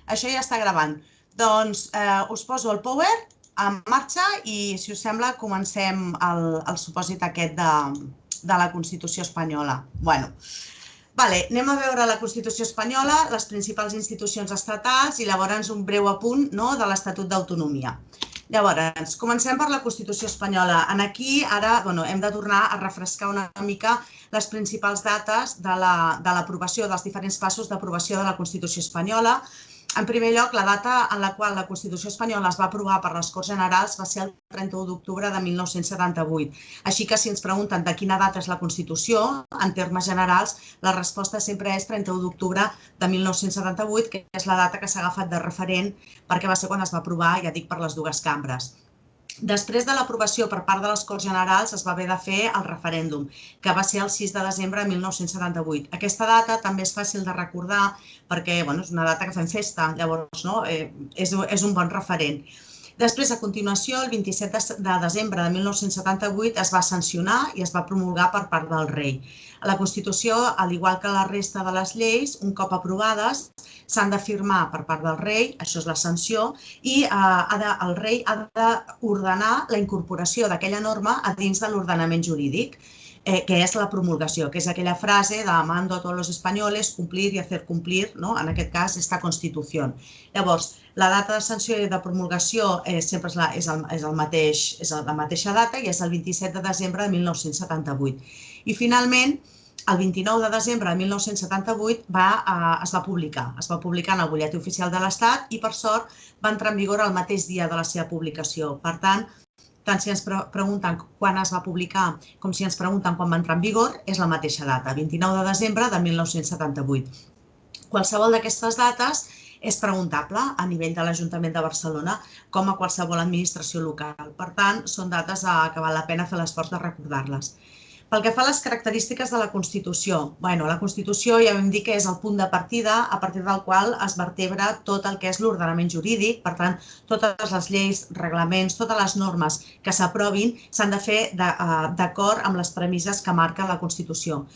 Això ja està gravant. Doncs us poso el power en marxa i, si us sembla, comencem el supòsit aquest de la Constitució espanyola. Bueno, anem a veure la Constitució espanyola, les principals institucions estatals i llavors un breu apunt de l'Estatut d'Autonomia. Llavors, comencem per la Constitució espanyola. Aquí ara hem de tornar a refrescar una mica les principals dates de l'aprovació, dels diferents passos d'aprovació de la Constitució espanyola. En primer lloc, la data en la qual la Constitució espanyola es va aprovar per les Corts Generals va ser el 31 d'octubre de 1978. Així que si ens pregunten de quina data és la Constitució, en termes generals, la resposta sempre és 31 d'octubre de 1978, que és la data que s'ha agafat de referent perquè va ser quan es va aprovar, ja dic, per les dues cambres. Després de l'aprovació per part de les Corts Generals es va haver de fer el referèndum, que va ser el 6 de desembre de 1978. Aquesta data també és fàcil de recordar perquè és una data que fem festa, llavors és un bon referent. Després, a continuació, el 27 de desembre de 1978 es va sancionar i es va promulgar per part del rei. La Constitució, al igual que la resta de les lleis, un cop aprovades, s'han de firmar per part del rei, això és la sanció, i el rei ha d'ordenar la incorporació d'aquella norma a dins de l'ordenament jurídic, que és la promulgació, que és aquella frase de mando a tots los españoles cumplir y hacer cumplir, en aquest cas, esta Constitució. Llavors, la data de sanció i de promulgació sempre és la mateixa data i és el 27 de desembre de 1978. I finalment, el 29 de desembre de 1978 es va publicar en el butlletí oficial de l'Estat i, per sort, va entrar en vigor el mateix dia de la seva publicació. Per tant si ens pregunten quan es va publicar com si ens pregunten quan va entrar en vigor, és la mateixa data, 29 de desembre de 1978. Qualsevol d'aquestes dates és preguntable a nivell de l'Ajuntament de Barcelona com a qualsevol administració local. Per tant, són dates que val la pena fer l'esforç de recordar-les. Pel que fa a les característiques de la Constitució, la Constitució ja vam dir que és el punt de partida a partir del qual es vertebra tot el que és l'ordenament jurídic. Per tant, totes les lleis, reglaments, totes les normes que s'aprovin s'han de fer d'acord amb les premisses que marca la Constitució.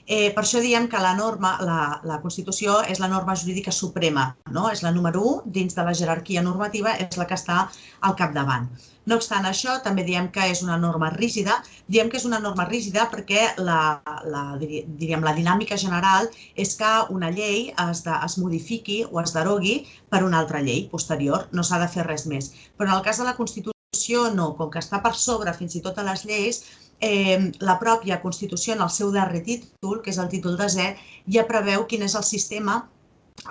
Per això diem que la Constitució és la norma jurídica suprema, és la número 1 dins de la jerarquia normativa, és la que està al capdavant. No obstant això, també diem que és una norma rígida. Diem que és una norma rígida perquè la dinàmica general és que una llei es modifiqui o es derogui per una altra llei posterior. No s'ha de fer res més. Però en el cas de la Constitució no. Com que està per sobre fins i tot a les lleis, la pròpia Constitució en el seu darrer títol, que és el títol desè, ja preveu quin és el sistema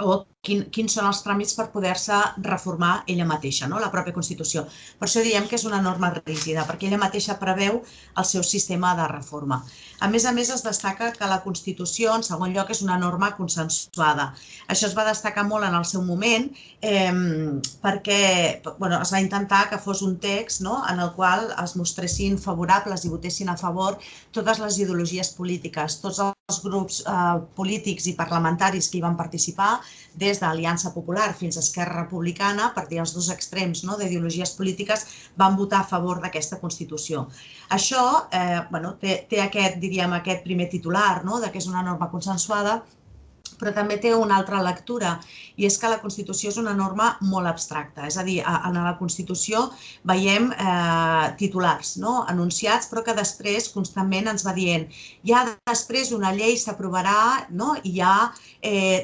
o quins són els tràmits per poder-se reformar ella mateixa, la pròpia Constitució. Per això diem que és una norma rígida, perquè ella mateixa preveu el seu sistema de reforma. A més, es destaca que la Constitució, en segon lloc, és una norma consensuada. Això es va destacar molt en el seu moment perquè es va intentar que fos un text en el qual es mostressin favorables i votessin a favor totes les ideologies polítiques, tots els grups polítics i parlamentaris que hi van participar, des d'Aliança Popular fins a Esquerra Republicana, per dir els dos extrems d'ideologies polítiques, van votar a favor d'aquesta Constitució. Això té aquest primer titular, que és una norma consensuada, però també té una altra lectura, i és que la Constitució és una norma molt abstracta. És a dir, en la Constitució veiem titulars anunciats, però que després constantment ens va dient ja després una llei s'aprovarà i ja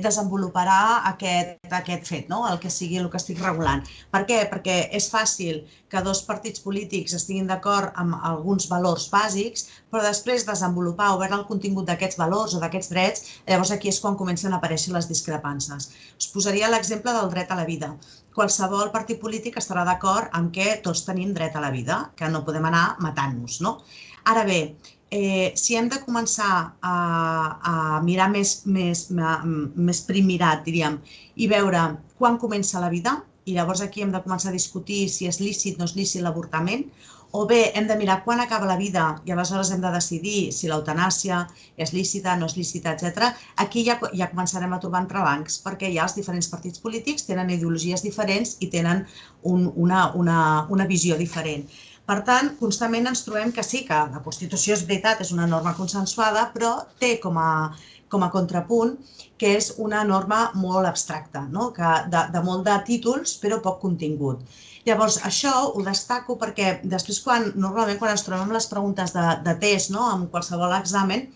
desenvoluparà aquest fet, el que sigui el que estic regulant. Per què? Perquè és fàcil que dos partits polítics estiguin d'acord amb alguns valors bàsics, però després desenvolupar o veure el contingut d'aquests valors o d'aquests drets, llavors aquí és quan comencen a aparèixer les discrepàncies. Us posaria l'exemple del dret a la vida. Qualsevol partit polític estarà d'acord amb que tots tenim dret a la vida, que no podem anar matant-nos. Ara bé, si hem de començar a mirar més prim mirat, diríem, i veure quan comença la vida, i llavors aquí hem de començar a discutir si és lícit o no és lícit l'avortament, o bé hem de mirar quan acaba la vida i aleshores hem de decidir si l'eutanàsia és lícita, no és lícita, etc. Aquí ja començarem a trobar entrebancs, perquè ja els diferents partits polítics tenen ideologies diferents i tenen una visió diferent. Per tant, constantment ens trobem que sí, que la Constitució és veritat, és una norma consensuada, però té com com a contrapunt, que és una norma molt abstracta, de molt de títols però poc contingut. Llavors, això ho destaco perquè després, normalment, quan ens trobem les preguntes de test en qualsevol examen,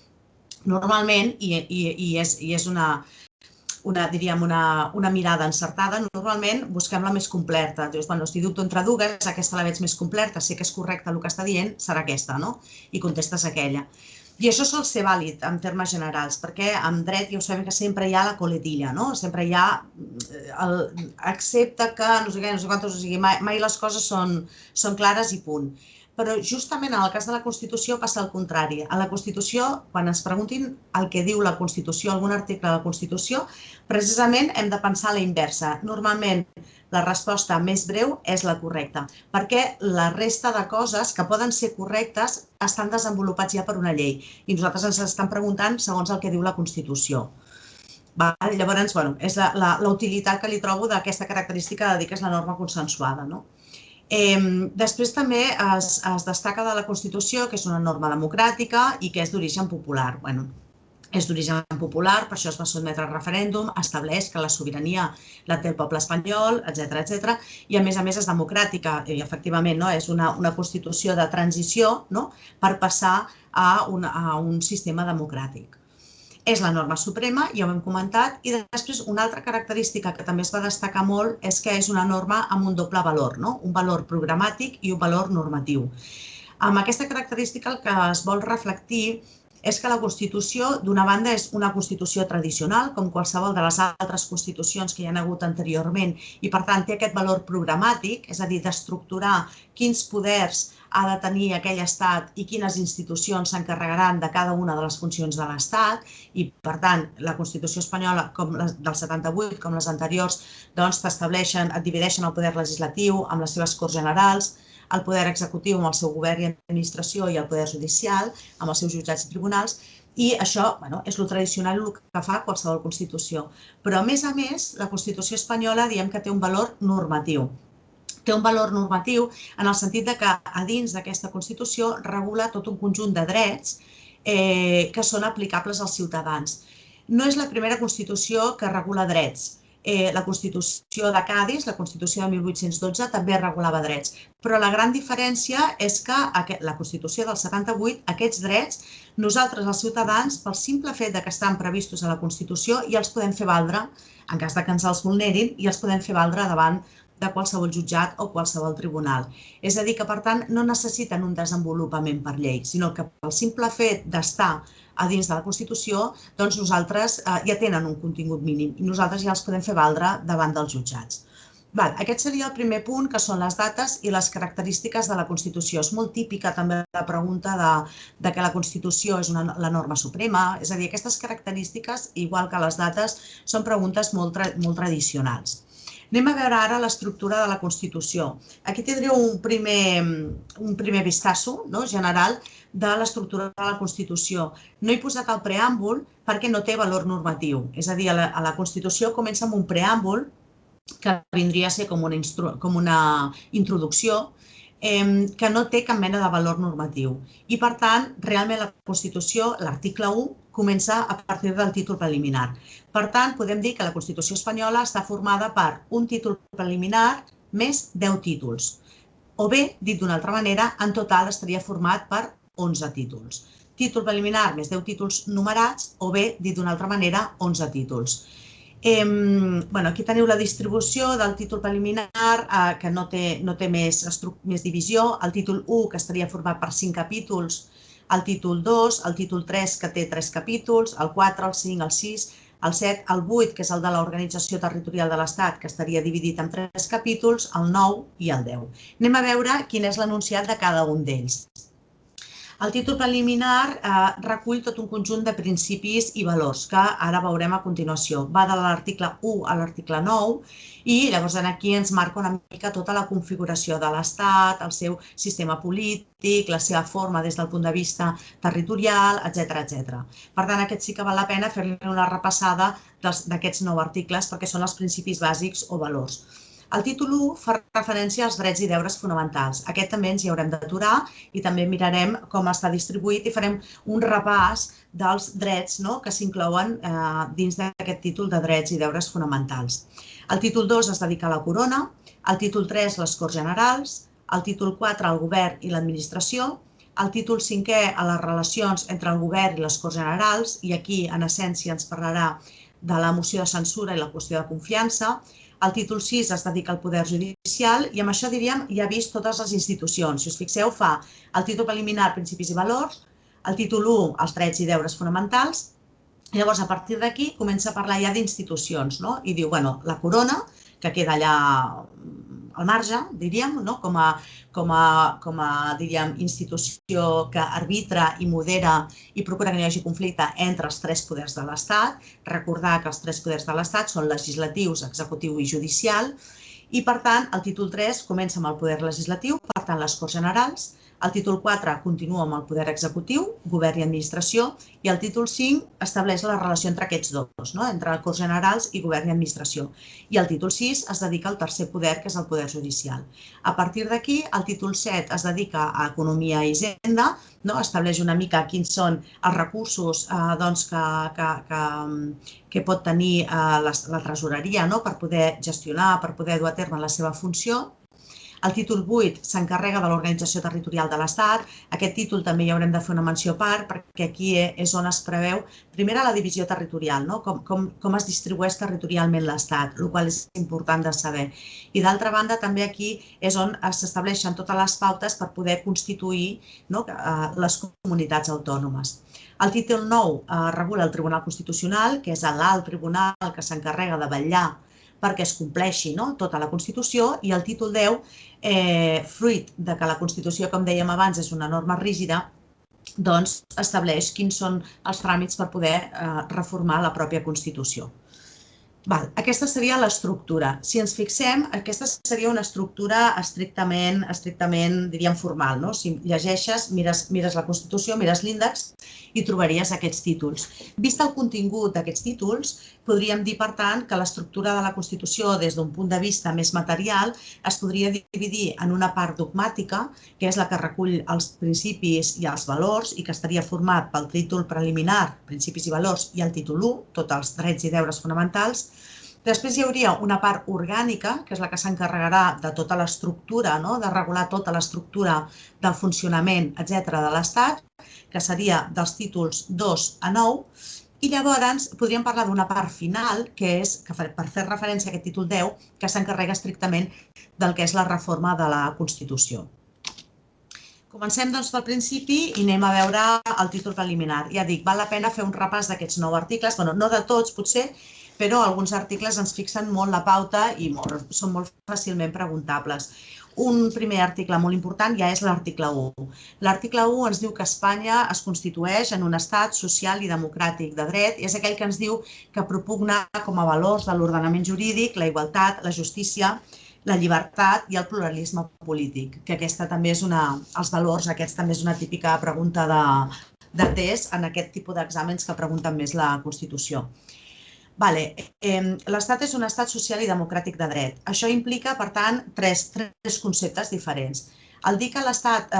normalment, i és diríem, una mirada encertada, normalment busquem la més completa. Dius, bueno, si dubto entre dues, aquesta la veig més completa, sé que és correcte el que està dient, serà aquesta, no? I contestes aquella. I això sol ser vàlid en termes generals, perquè en dret ja ho sabem que sempre hi ha la coletilla, no? Sempre hi ha excepte que no sé què, no sé quantos, o sigui, mai les coses són clares i punt. Però justament en el cas de la Constitució passa el contrari. A la Constitució, quan ens preguntin el que diu la Constitució, algun article de la Constitució, precisament hem de pensar a la inversa. Normalment la resposta més breu és la correcta, perquè la resta de coses que poden ser correctes estan desenvolupats ja per una llei i nosaltres ens estem preguntant segons el que diu la Constitució. Llavors, és la utilitat que li trobo d'aquesta característica de dir que és la norma consensuada. Després també es destaca de la Constitució que és una norma democràtica i que és d'origen popular. És d'origen popular, per això es va sotmetre a referèndum, estableix que la sobirania la té el poble espanyol, etc. I a més és democràtica i efectivament és una Constitució de transició per passar a un sistema democràtic. És la norma suprema, ja ho hem comentat, i després una altra característica que també es va destacar molt és que és una norma amb un doble valor, un valor programàtic i un valor normatiu. Amb aquesta característica el que es vol reflectir és que la Constitució, d'una banda, és una Constitució tradicional, com qualsevol de les altres constitucions que hi ha hagut anteriorment, i per tant té aquest valor programàtic, és a dir, d'estructurar quins poders ha de tenir aquell estat i quines institucions s'encarregaran de cada una de les funcions de l'estat, i per tant la Constitució espanyola, com del 78, com les anteriors, doncs t'estableixen, et divideixen el poder legislatiu amb les seves Corts Generals, el poder executiu amb el seu govern i administració i el poder judicial amb els seus jutjats i tribunals, i això és el tradicional, el que fa qualsevol Constitució. Però, a més, la Constitució espanyola diem que té un valor normatiu. Té un valor normatiu en el sentit que a dins d'aquesta Constitució regula tot un conjunt de drets que són aplicables als ciutadans. No és la primera Constitució que regula drets. La Constitució de Cadis, la Constitució de 1812, també regulava drets. Però la gran diferència és que la Constitució del 78, aquests drets, nosaltres, els ciutadans, pel simple fet que estan previstos a la Constitució, ja els podem fer valdre, en cas que ens els vulnerin, i els podem fer valdre davant de qualsevol jutjat o qualsevol tribunal. És a dir, que, per tant, no necessiten un desenvolupament per llei, sinó que pel simple fet d'estar a dins de la Constitució, doncs nosaltres ja tenen un contingut mínim i nosaltres ja els podem fer valdre davant dels jutjats. Aquest seria el primer punt, que són les dates i les característiques de la Constitució. És molt típica també la pregunta de que la Constitució és la norma suprema, és a dir, aquestes característiques, igual que les dates, són preguntes molt tradicionals. Anem a veure ara l'estructura de la Constitució. Aquí tindreu un primer vistasso general de l'estructura de la Constitució. No he posat el preàmbul perquè no té valor normatiu. És a dir, a la Constitució comença amb un preàmbul que vindria a ser com una introducció que no té cap mena de valor normatiu. I, per tant, realment la Constitució, l'article 1, comença a partir del títol preliminar. Per tant, podem dir que la Constitució espanyola està formada per un títol preliminar més 10 títols. O bé, dit d'una altra manera, en total estaria format per 11 títols. Títol preliminar més 10 títols numerats, o bé, dit d'una altra manera, 11 títols. Aquí teniu la distribució del títol preliminar, que no té més divisió, el títol 1, que estaria format per 5 capítols, el títol 2, el títol 3, que té 3 capítols, el 4, el 5, el 6, el 7, el 8, que és el de l'organització territorial de l'Estat, que estaria dividit en 3 capítols, el 9 i el 10. Anem a veure quin és l'enunciat de cada un d'ells. El títol preliminar recull tot un conjunt de principis i valors que ara veurem a continuació. Va de l'article 1 a l'article 9 i llavors aquí ens marca una mica tota la configuració de l'Estat, el seu sistema polític, la seva forma des del punt de vista territorial, etc. Per tant, aquest sí que val la pena fer-li una repassada d'aquests 9 articles perquè són els principis bàsics o valors. El títol 1 fa referència als drets i deures fonamentals. Aquest també ens hi haurem d'aturar i també mirarem com està distribuït i farem un repàs dels drets que s'inclouen dins d'aquest títol de drets i deures fonamentals. El títol 2 es dedica a la corona, el títol 3 les Corts Generals, el títol 4 al govern i l'administració, el títol 5è a les relacions entre el govern i les Corts Generals, i aquí en essència ens parlarà de la moció de censura i la qüestió de confiança. El títol 6 es dedica al poder judicial i amb això diríem ja ha vist totes les institucions. Si us fixeu, fa el títol preliminar principis i valors, el títol 1 els drets i deures fonamentals, i llavors a partir d'aquí comença a parlar ja d'institucions, i diu, la corona, que queda allà al marge, diríem, com a institució que arbitra i modera i procura que no hi hagi conflicte entre els tres poders de l'Estat. Recordar que els tres poders de l'Estat són legislatius, executiu i judicial, i per tant el títol 3 comença amb el poder legislatiu, per tant les Corts Generals, el títol 4 continua amb el poder executiu, govern i administració, i el títol 5 estableix la relació entre aquests dos, entre les Corts Generals i govern i administració. I el títol 6 es dedica al tercer poder, que és el poder judicial. A partir d'aquí, el títol 7 es dedica a economia i hisenda, estableix una mica quins són els recursos que pot tenir la tresoreria per poder gestionar, per poder dur a terme la seva funció. El títol 8 s'encarrega de l'organització territorial de l'Estat. Aquest títol també hi haurem de fer una menció a part, perquè aquí és on es preveu, primer, la divisió territorial, com es distribueix territorialment l'Estat, el qual és important de saber. I d'altra banda, també aquí és on s'estableixen totes les pautes per poder constituir les comunitats autònomes. El títol 9 regula el Tribunal Constitucional, que és l'alt tribunal que s'encarrega de vetllar perquè es compleixi tota la Constitució, i el títol 10, fruit de que la Constitució, com dèiem abans, és una norma rígida, doncs estableix quins són els tràmits per poder reformar la pròpia Constitució. Aquesta seria l'estructura. Si ens fixem, aquesta seria una estructura estrictament, diríem, formal. Si llegeixes, mires la Constitució, mires l'índex i trobaries aquests títols. Vist el contingut d'aquests títols, podríem dir, per tant, que l'estructura de la Constitució, des d'un punt de vista més material, es podria dividir en una part dogmàtica, que és la que recull els principis i els valors, i que estaria format pel títol preliminar, principis i valors, i el títol 1, tots els drets i deures fonamentals. Després hi hauria una part orgànica, que és la que s'encarregarà de tota l'estructura, de regular tota l'estructura del funcionament, etc., de l'Estat, que seria dels títols 2 a 9, i llavors podríem parlar d'una part final, que és, per fer referència a aquest títol 10, que s'encarrega estrictament del que és la reforma de la Constitució. Comencem doncs pel principi i anem a veure el títol preliminar. Ja dic, val la pena fer un repàs d'aquests 9 articles, no de tots potser, però alguns articles ens fixen molt la pauta i són molt fàcilment preguntables. Un primer article molt important ja és l'article 1. L'article 1 ens diu que Espanya es constitueix en un estat social i democràtic de dret, i és aquell que ens diu que propugna com a valors de l'ordenament jurídic la igualtat, la justícia, la llibertat i el pluralisme polític, que aquesta també és els valors, aquests també és una típica pregunta de test en aquest tipus d'exàmens que pregunten més la Constitució. L'Estat és un estat social i democràtic de dret. Això implica, per tant, tres conceptes diferents. El dir que l'Estat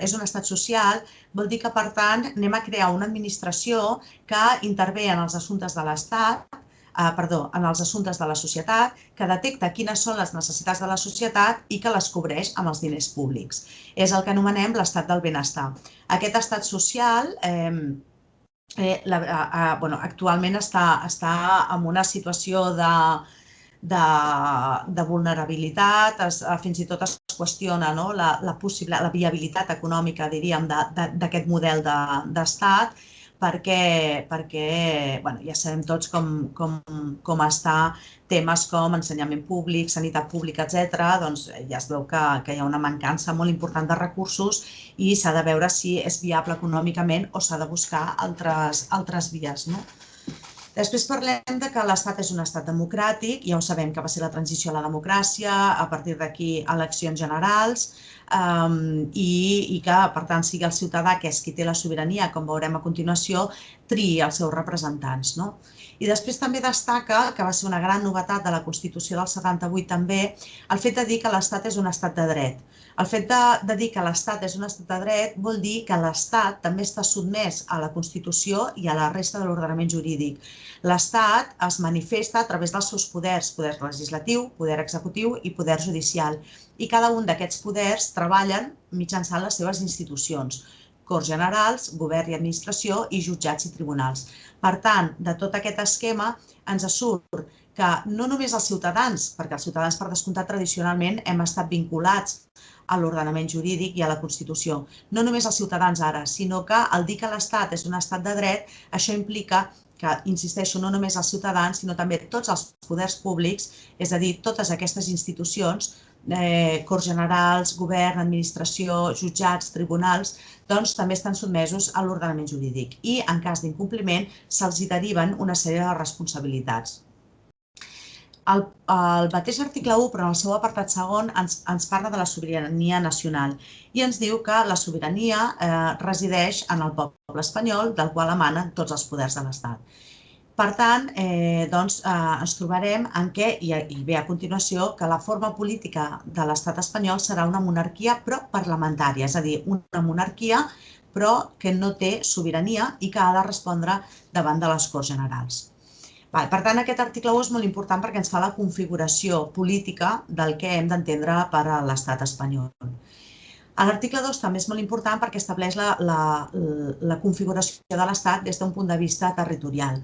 és un estat social vol dir que, per tant, anem a crear una administració que intervé en els assumptes de l'Estat, en els assumptes de la societat, que detecta quines són les necessitats de la societat i que les cobreix amb els diners públics. És el que anomenem l'estat del benestar. Aquest estat social actualment està en una situació de vulnerabilitat, fins i tot es qüestiona la viabilitat econòmica, diríem, d'aquest model d'estat, perquè ja sabem tots com està temes com ensenyament públic, sanitat pública, etc. Doncs ja es veu que hi ha una mancança molt important de recursos i s'ha de veure si és viable econòmicament o s'ha de buscar altres vies. Després parlem que l'Estat és un estat democràtic, ja ho sabem que va ser la transició a la democràcia, a partir d'aquí eleccions generals, i que, per tant, sigui el ciutadà, que és qui té la sobirania, com veurem a continuació, triï els seus representants. I després també destaca, que va ser una gran novetat de la Constitució del 78 també, el fet de dir que l'Estat és un estat de dret. El fet de dir que l'Estat és un estat de dret vol dir que l'Estat també està sotmès a la Constitució i a la resta de l'ordenament jurídic. L'Estat es manifesta a través dels seus poders, poder legislatiu, poder executiu i poder judicial. I cada un d'aquests poders treballen mitjançant les seves institucions, Corts Generals, Govern i Administració i jutjats i tribunals. Per tant, de tot aquest esquema ens surt que no només els ciutadans, perquè els ciutadans per descomptat tradicionalment hem estat vinculats a l'ordenament jurídic i a la Constitució. No només els ciutadans ara, sinó que al dir que l'Estat és un estat de dret, això implica que, insisteixo, no només els ciutadans, sinó també tots els poders públics, és a dir, totes aquestes institucions, Corts Generals, Govern, Administració, jutjats, tribunals, doncs també estan sotmesos a l'ordenament jurídic i, en cas d'incompliment, se'ls deriven una sèrie de responsabilitats. El mateix article 1, però en el seu apartat segon, ens parla de la sobirania nacional i ens diu que la sobirania resideix en el poble espanyol, del qual emanen tots els poders de l'Estat. Per tant, ens trobarem en què, i ve a continuació, que la forma política de l'Estat espanyol serà una monarquia però parlamentària, és a dir, una monarquia però que no té sobirania i que ha de respondre davant de les Corts Generals. Per tant, aquest article 1 és molt important perquè ens fa la configuració política del que hem d'entendre per a l'Estat espanyol. L'article 2 també és molt important perquè estableix la configuració de l'Estat des d'un punt de vista territorial.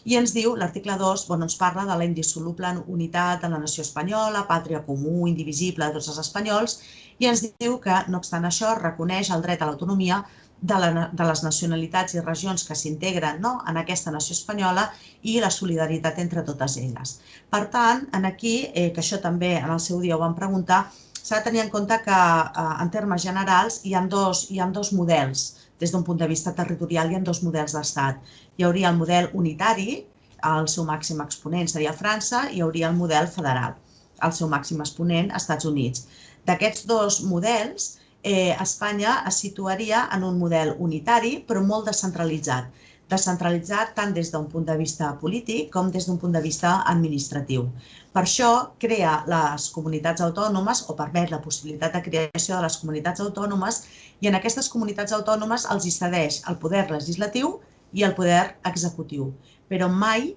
I ens diu, l'article 2, ens parla de la indissoluble unitat de la nació espanyola, pàtria comú, indivisible de tots els espanyols, i ens diu que, no obstant això, reconeix el dret a l'autonomia de les nacionalitats i regions que s'integren en aquesta nació espanyola i la solidaritat entre totes elles. Per tant, aquí, que això també en el seu dia ho vam preguntar, s'ha de tenir en compte que en termes generals hi ha dos models. Des d'un punt de vista territorial hi ha dos models d'estat. Hi hauria el model unitari, el seu màxim exponent seria França, i hi hauria el model federal, el seu màxim exponent Estats Units. D'aquests dos models, Espanya es situaria en un model unitari però molt descentralitzat. Descentralitzat tant des d'un punt de vista polític com des d'un punt de vista administratiu. Per això crea les comunitats autònomes o permet la possibilitat de creació de les comunitats autònomes i en aquestes comunitats autònomes els hi cedeix el poder legislatiu i el poder executiu, però mai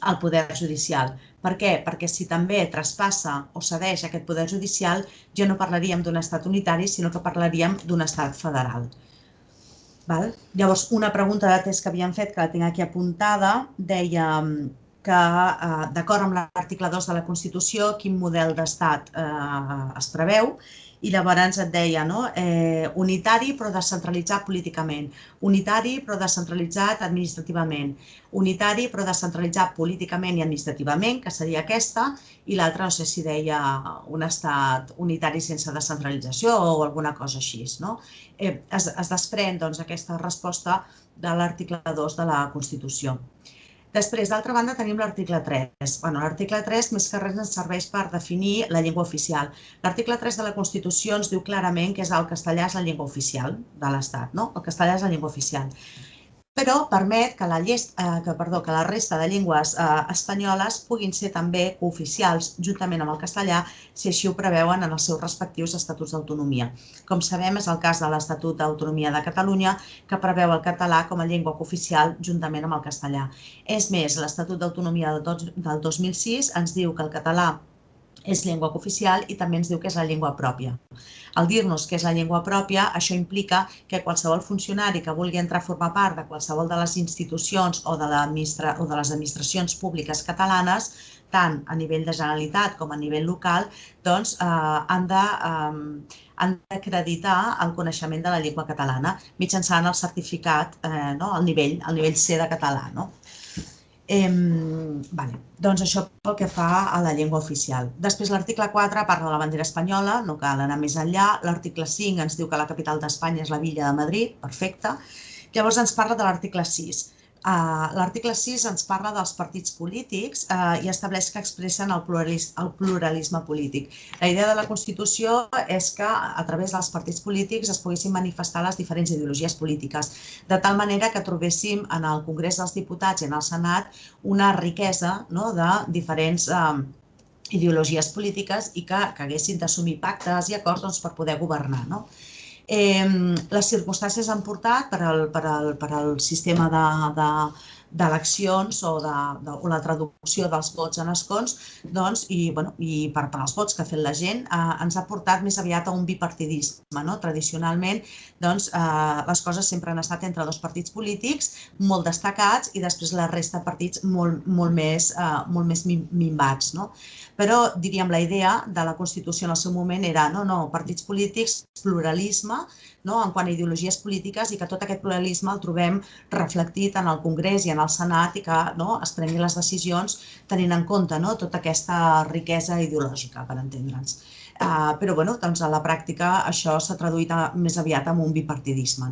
el poder judicial. Per què? Perquè si també traspassa o cedeix aquest poder judicial, ja no parlaríem d'un estat unitari, sinó que parlaríem d'un estat federal. Llavors, una pregunta de test que havíem fet, que la tinc aquí apuntada, deia que, d'acord amb l'article 2 de la Constitució, quin model d'estat es preveu, i llavors et deia unitari però descentralitzat políticament, unitari però descentralitzat administrativament, unitari però descentralitzat políticament i administrativament, que seria aquesta, i l'altra no sé si deia un estat unitari sense descentralització o alguna cosa així. Es desprèn aquesta resposta de l'article 2 de la Constitució. Després, d'altra banda, tenim l'article 3. L'article 3, més que res, ens serveix per definir la llengua oficial. L'article 3 de la Constitució ens diu clarament que el castellà és la llengua oficial de l'Estat, el castellà és la llengua oficial. Però permet que la resta de llengües espanyoles puguin ser també cooficials, juntament amb el castellà, si així ho preveuen en els seus respectius estatuts d'autonomia. Com sabem, és el cas de l'Estatut d'Autonomia de Catalunya, que preveu el català com a llengua cooficial juntament amb el castellà. És més, l'Estatut d'Autonomia del 2006 ens diu que el català és llengua cooficial i també ens diu que és la llengua pròpia. Al dir-nos que és la llengua pròpia, això implica que qualsevol funcionari que vulgui entrar a formar part de qualsevol de les institucions o de les administracions públiques catalanes, tant a nivell de Generalitat com a nivell local, doncs han d'acreditar el coneixement de la llengua catalana mitjançant el certificat, el nivell C de català. Doncs això pel que fa a la llengua oficial. Després l'article 4 parla de la bandera espanyola, no cal anar més enllà. L'article 5 ens diu que la capital d'Espanya és la Villa de Madrid, perfecte. Llavors ens parla de l'article 6, L'article 6 ens parla dels partits polítics i estableix que expressen el pluralisme polític. La idea de la Constitució és que a través dels partits polítics es poguessin manifestar les diferents ideologies polítiques, de tal manera que trobéssim en el Congrés dels Diputats i en el Senat una riquesa de diferents ideologies polítiques i que haguessin d'assumir pactes i acords per poder governar. Les circumstàncies han portat per al sistema d'eleccions o la traducció dels vots en escons i per als vots que ha fet la gent ens ha portat més aviat a un bipartidisme. Tradicionalment les coses sempre han estat entre dos partits polítics molt destacats i després la resta de partits molt més minvats. Però, diríem, la idea de la Constitució en el seu moment era partits polítics, pluralisme, en quant a ideologies polítiques i que tot aquest pluralisme el trobem reflectit en el Congrés i en el Senat i que es prenguin les decisions tenint en compte tota aquesta riquesa ideològica, per entendre'ns. Però, a la pràctica això s'ha traduït més aviat en un bipartidisme.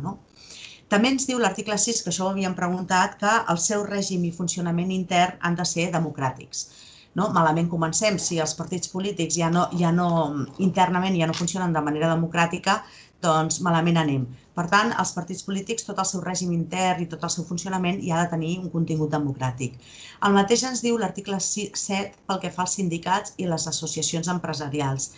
També ens diu l'article 6, que això ho havíem preguntat, que el seu règim i funcionament intern han de ser democràtics. Malament comencem, si els partits polítics internament ja no funcionen de manera democràtica, doncs malament anem. Per tant, els partits polítics, tot el seu règim intern i tot el seu funcionament ja ha de tenir un contingut democràtic. El mateix ens diu l'article 7 pel que fa als sindicats i les associacions empresarials.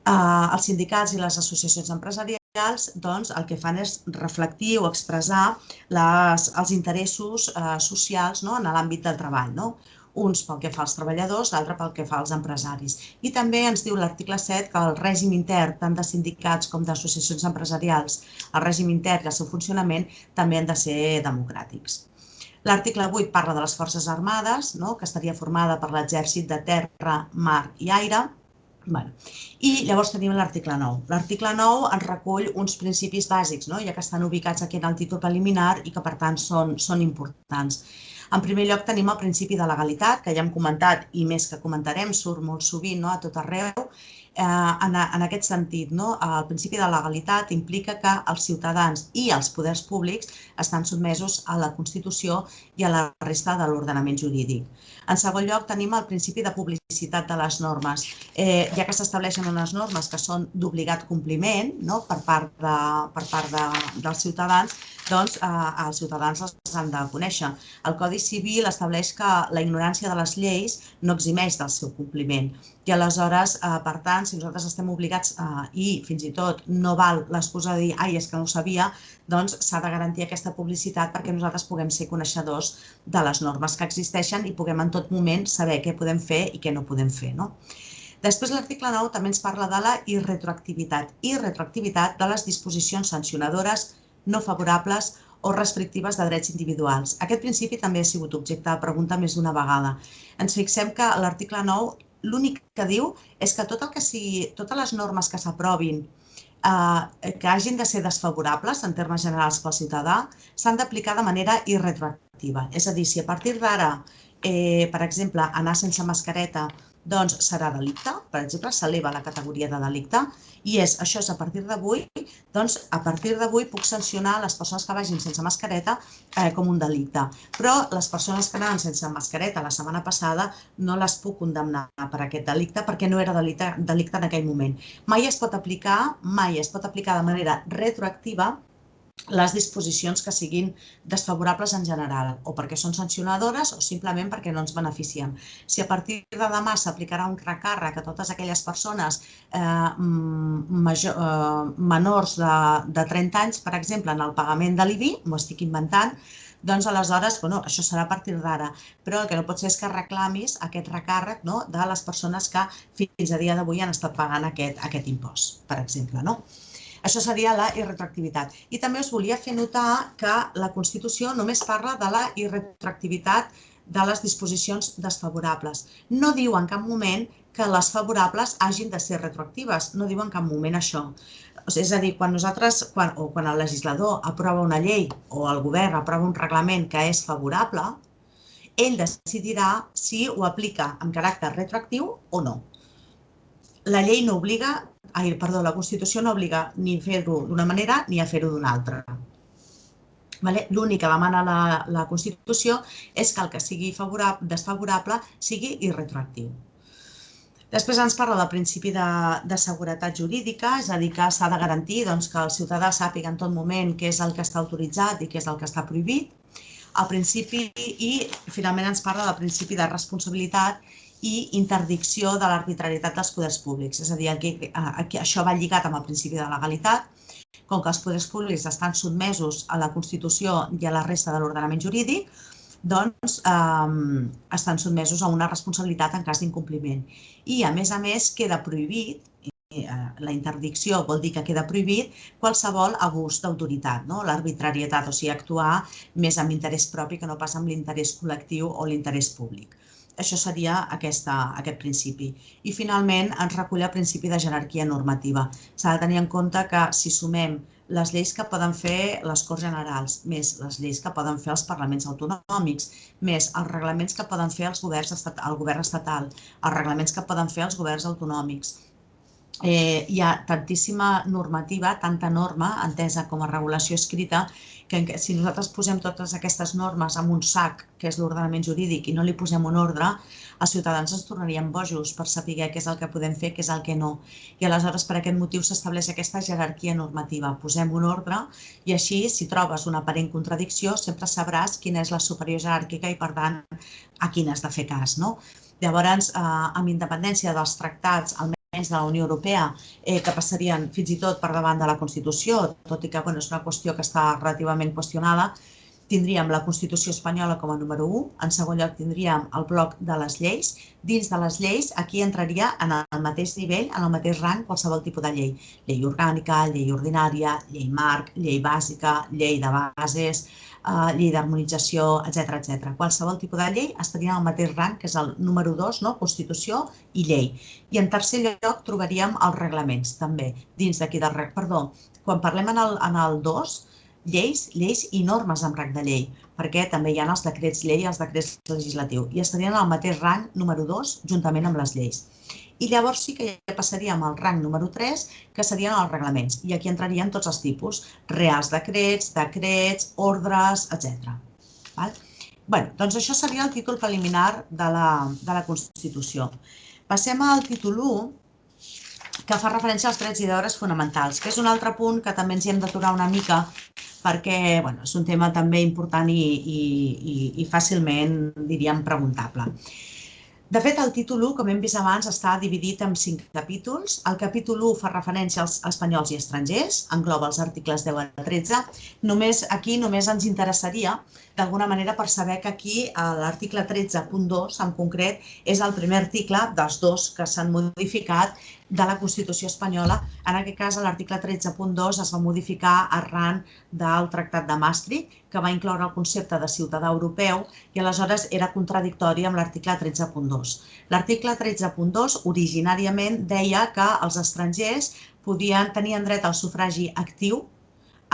Els sindicats i les associacions empresarials el que fan és reflectir o expressar els interessos socials en l'àmbit del treball. Uns pel que fa als treballadors, l'altre pel que fa als empresaris. I també ens diu l'article 7 que el règim intern, tant de sindicats com d'associacions empresarials, el règim intern i el seu funcionament també han de ser democràtics. L'article 8 parla de les forces armades, que estaria formada per l'exèrcit de terra, mar i aire. I llavors tenim l'article 9. L'article 9 ens recull uns principis bàsics, ja que estan ubicats aquí en el títol preliminar i que per tant són importants. En primer lloc tenim el principi de legalitat, que ja hem comentat i més que comentarem, surt molt sovint a tot arreu. En aquest sentit, el principi de legalitat implica que els ciutadans i els poders públics estan sotmesos a la Constitució i a la resta de l'ordenament jurídic. En segon lloc, tenim el principi de publicitat de les normes. Ja que s'estableixen unes normes que són d'obligat compliment per part dels ciutadans, doncs els ciutadans les han de conèixer. El Codi Civil estableix que la ignorància de les lleis no eximeix del seu compliment. I aleshores, per tant, si nosaltres estem obligats i fins i tot no val l'excusa de dir «ai, és que no ho sabia», doncs s'ha de garantir aquesta publicitat perquè nosaltres puguem ser coneixedors de les normes que existeixen i puguem en tot moment saber què podem fer i què no podem fer. Després, l'article 9 també ens parla de la irretroactivitat de les disposicions sancionadores no favorables o restrictives de drets individuals. Aquest principi també ha sigut objecte de pregunta més d'una vegada. Ens fixem que l'article 9 l'únic que diu és que totes les normes que s'aprovin que hagin de ser desfavorables en termes generals pel ciutadà s'han d'aplicar de manera irretroactiva. És a dir, si a partir d'ara, per exemple, anar sense mascareta doncs serà delicte, per exemple, s'eleva la categoria de delicte, i això és a partir d'avui, doncs a partir d'avui puc sancionar les persones que vagin sense mascareta com un delicte. Però les persones que anaven sense mascareta la setmana passada no les puc condemnar per aquest delicte perquè no era delicte en aquell moment. Mai es pot aplicar de manera retroactiva les disposicions que siguin desfavorables en general, o perquè són sancionadores o simplement perquè no ens beneficien. Si a partir de demà s'aplicarà un recàrrec a totes aquelles persones menors de 30 anys, per exemple, en el pagament de l'IBI, m'ho estic inventant, doncs aleshores, això serà a partir d'ara, però el que no pot ser és que reclamis aquest recàrrec de les persones que fins a dia d'avui han estat pagant aquest impost, per exemple. Això seria la irretroactivitat. I també us volia fer notar que la Constitució només parla de la irretroactivitat de les disposicions desfavorables. No diu en cap moment que les favorables hagin de ser retroactives, no diu en cap moment això. És a dir, quan el legislador aprova una llei o el govern aprova un reglament que és favorable, ell decidirà si ho aplica amb caràcter retroactiu o no. La Constitució no obliga ni a fer-ho d'una manera ni a fer-ho d'una altra. L'únic que demana la Constitució és que el que sigui desfavorable sigui irretroactiu. Després ens parla del principi de seguretat jurídica, és a dir, que s'ha de garantir que el ciutadà sàpiga en tot moment què és el que està autoritzat i què és el que està prohibit. El principi, i finalment ens parla del principi de responsabilitat i interdicció de l'arbitrarietat dels poders públics. És a dir, això va lligat amb el principi de legalitat. Com que els poders públics estan sotmesos a la Constitució i a la resta de l'ordenament jurídic, doncs estan sotmesos a una responsabilitat en cas d'incompliment. I, a més, queda prohibit, la interdicció vol dir que queda prohibit qualsevol abús d'autoritat, l'arbitrarietat, o sigui, actuar més amb interès propi que no pas amb l'interès col·lectiu o l'interès públic. Això seria aquest principi. I, finalment, ens recull el principi de jerarquia normativa. S'ha de tenir en compte que si sumem les lleis que poden fer les Corts Generals, més les lleis que poden fer els parlaments autonòmics, més els reglaments que poden fer el govern estatal, els reglaments que poden fer els governs autonòmics. Hi ha tantíssima normativa, tanta norma entesa com a regulació escrita, que si nosaltres posem totes aquestes normes en un sac, que és l'ordenament jurídic, i no li posem un ordre, els ciutadans ens tornarien bojos per saber què és el que podem fer, què és el que no. I aleshores, per aquest motiu, s'estableix aquesta jerarquia normativa. Posem un ordre i així, si trobes una aparent contradicció, sempre sabràs quina és la superior jeràrquica i, per tant, a quina has de fer cas. Llavors, amb independència dels tractats, almenys de la Unió Europea, que passarien fins i tot per davant de la Constitució, tot i que és una qüestió que està relativament qüestionada, tindríem la Constitució espanyola com a número 1, en segon lloc tindríem el bloc de les lleis. Dins de les lleis, aquí entraria en el mateix nivell, en el mateix rang, qualsevol tipus de llei. Llei orgànica, llei ordinària, llei marc, llei bàsica, llei de bases, llei d'harmonització, etc. Qualsevol tipus de llei estaria en el mateix rang, que és el número 2, Constitució i llei. I en tercer lloc trobaríem els reglaments, també, dins d'aquí del rang. Perdó, quan parlem en el 2, lleis i normes amb rang de llei, perquè també hi ha els decrets llei i els decrets legislatius, i estarien al mateix rang número 2, juntament amb les lleis. I llavors sí que ja passaríem al rang número 3, que serien els reglaments, i aquí entrarien tots els tipus, reals decrets, ordres, etc. Doncs això seria el títol preliminar de la Constitució. Passem al títol 1, que fa referència als drets i deures fonamentals, que és un altre punt que també ens hi hem d'aturar una mica, perquè és un tema també important i fàcilment, diríem, preguntable. De fet, el títol 1, com hem vist abans, està dividit en 5 capítols. El capítol 1 fa referència als espanyols i estrangers, engloba els articles 10 a 13. Aquí només ens interessaria, d'alguna manera, per saber que aquí l'article 13.2, en concret, és el primer article dels 2 que s'han modificat de la Constitució espanyola. En aquest cas, l'article 13.2 es va modificar arran del Tractat de Maastricht, que va incloure el concepte de ciutadà europeu i aleshores era contradictori amb l'article 13.2. L'article 13.2 originàriament deia que els estrangers tenien dret al sufragi actiu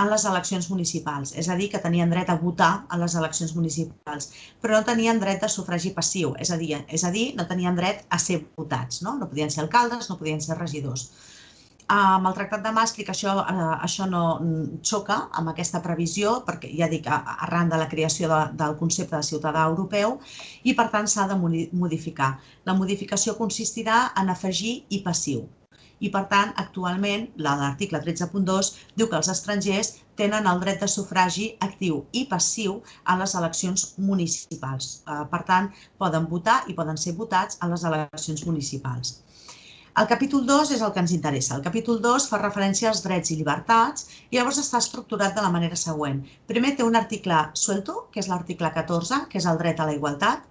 en les eleccions municipals, és a dir, que tenien dret a votar a les eleccions municipals, però no tenien dret de sufragi passiu, és a dir, no tenien dret a ser votats, no podien ser alcaldes, no podien ser regidors. Amb el Tractat de Maastricht això no xoca amb aquesta previsió, perquè ja dic, arran de la creació del concepte de ciutadà europeu, i per tant s'ha de modificar. La modificació consistirà en afegir i passiu. I, per tant, actualment, l'article 13.2 diu que els estrangers tenen el dret de sufragi actiu i passiu en les eleccions municipals. Per tant, poden votar i poden ser votats a les eleccions municipals. El capítol 2 és el que ens interessa. El capítol 2 fa referència als drets i llibertats i llavors està estructurat de la manera següent. Primer té un article suelto, que és l'article 14, que és el dret a la igualtat.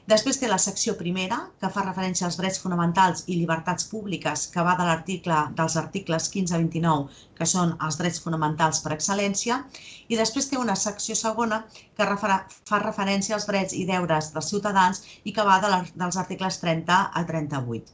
Després té la secció primera, que fa referència als drets fonamentals i llibertats públiques, que va dels articles 15 a 29, que són els drets fonamentals per excel·lència, i després té una secció segona que fa referència als drets i deures dels ciutadans i que va dels articles 30 a 38.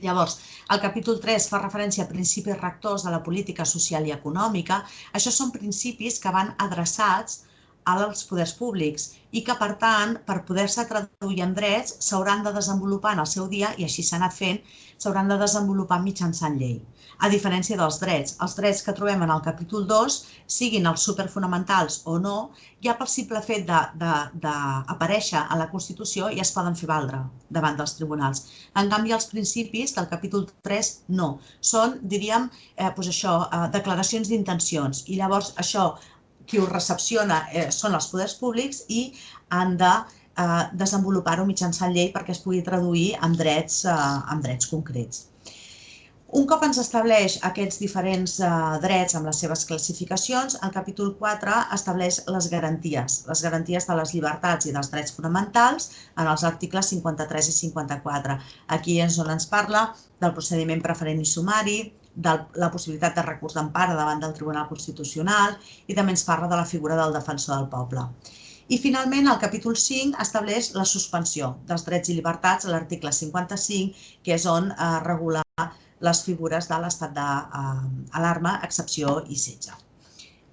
Llavors, el capítol 3 fa referència a principis rectors de la política social i econòmica. Això són principis que van adreçats als poders públics i que, per tant, per poder-se traduir en drets, s'hauran de desenvolupar en el seu dia, i així s'ha anat fent, s'hauran de desenvolupar mitjançant llei. A diferència dels drets que trobem en el capítol 2, siguin els superfonamentals o no, ja pel simple fet d'aparèixer a la Constitució ja es poden fer valdre davant dels tribunals. En canvi, els principis del capítol 3 no. Són, diríem, declaracions d'intencions. I llavors això, qui ho recepciona són els poders públics i han de desenvolupar-ho mitjançant llei perquè es pugui traduir en drets concrets. Un cop ens estableix aquests diferents drets amb les seves classificacions, el capítol 4 estableix les garanties de les llibertats i dels drets fonamentals en els articles 53 i 54. Aquí és on ens parla del procediment preferent i sumari, de la possibilitat de recurs d'empara davant del Tribunal Constitucional i també ens parla de la figura del defensor del poble. I finalment, el capítol 5 estableix la suspensió dels drets i llibertats a l'article 55, que és on regula les figures de l'estat d'alarma, excepció i setge.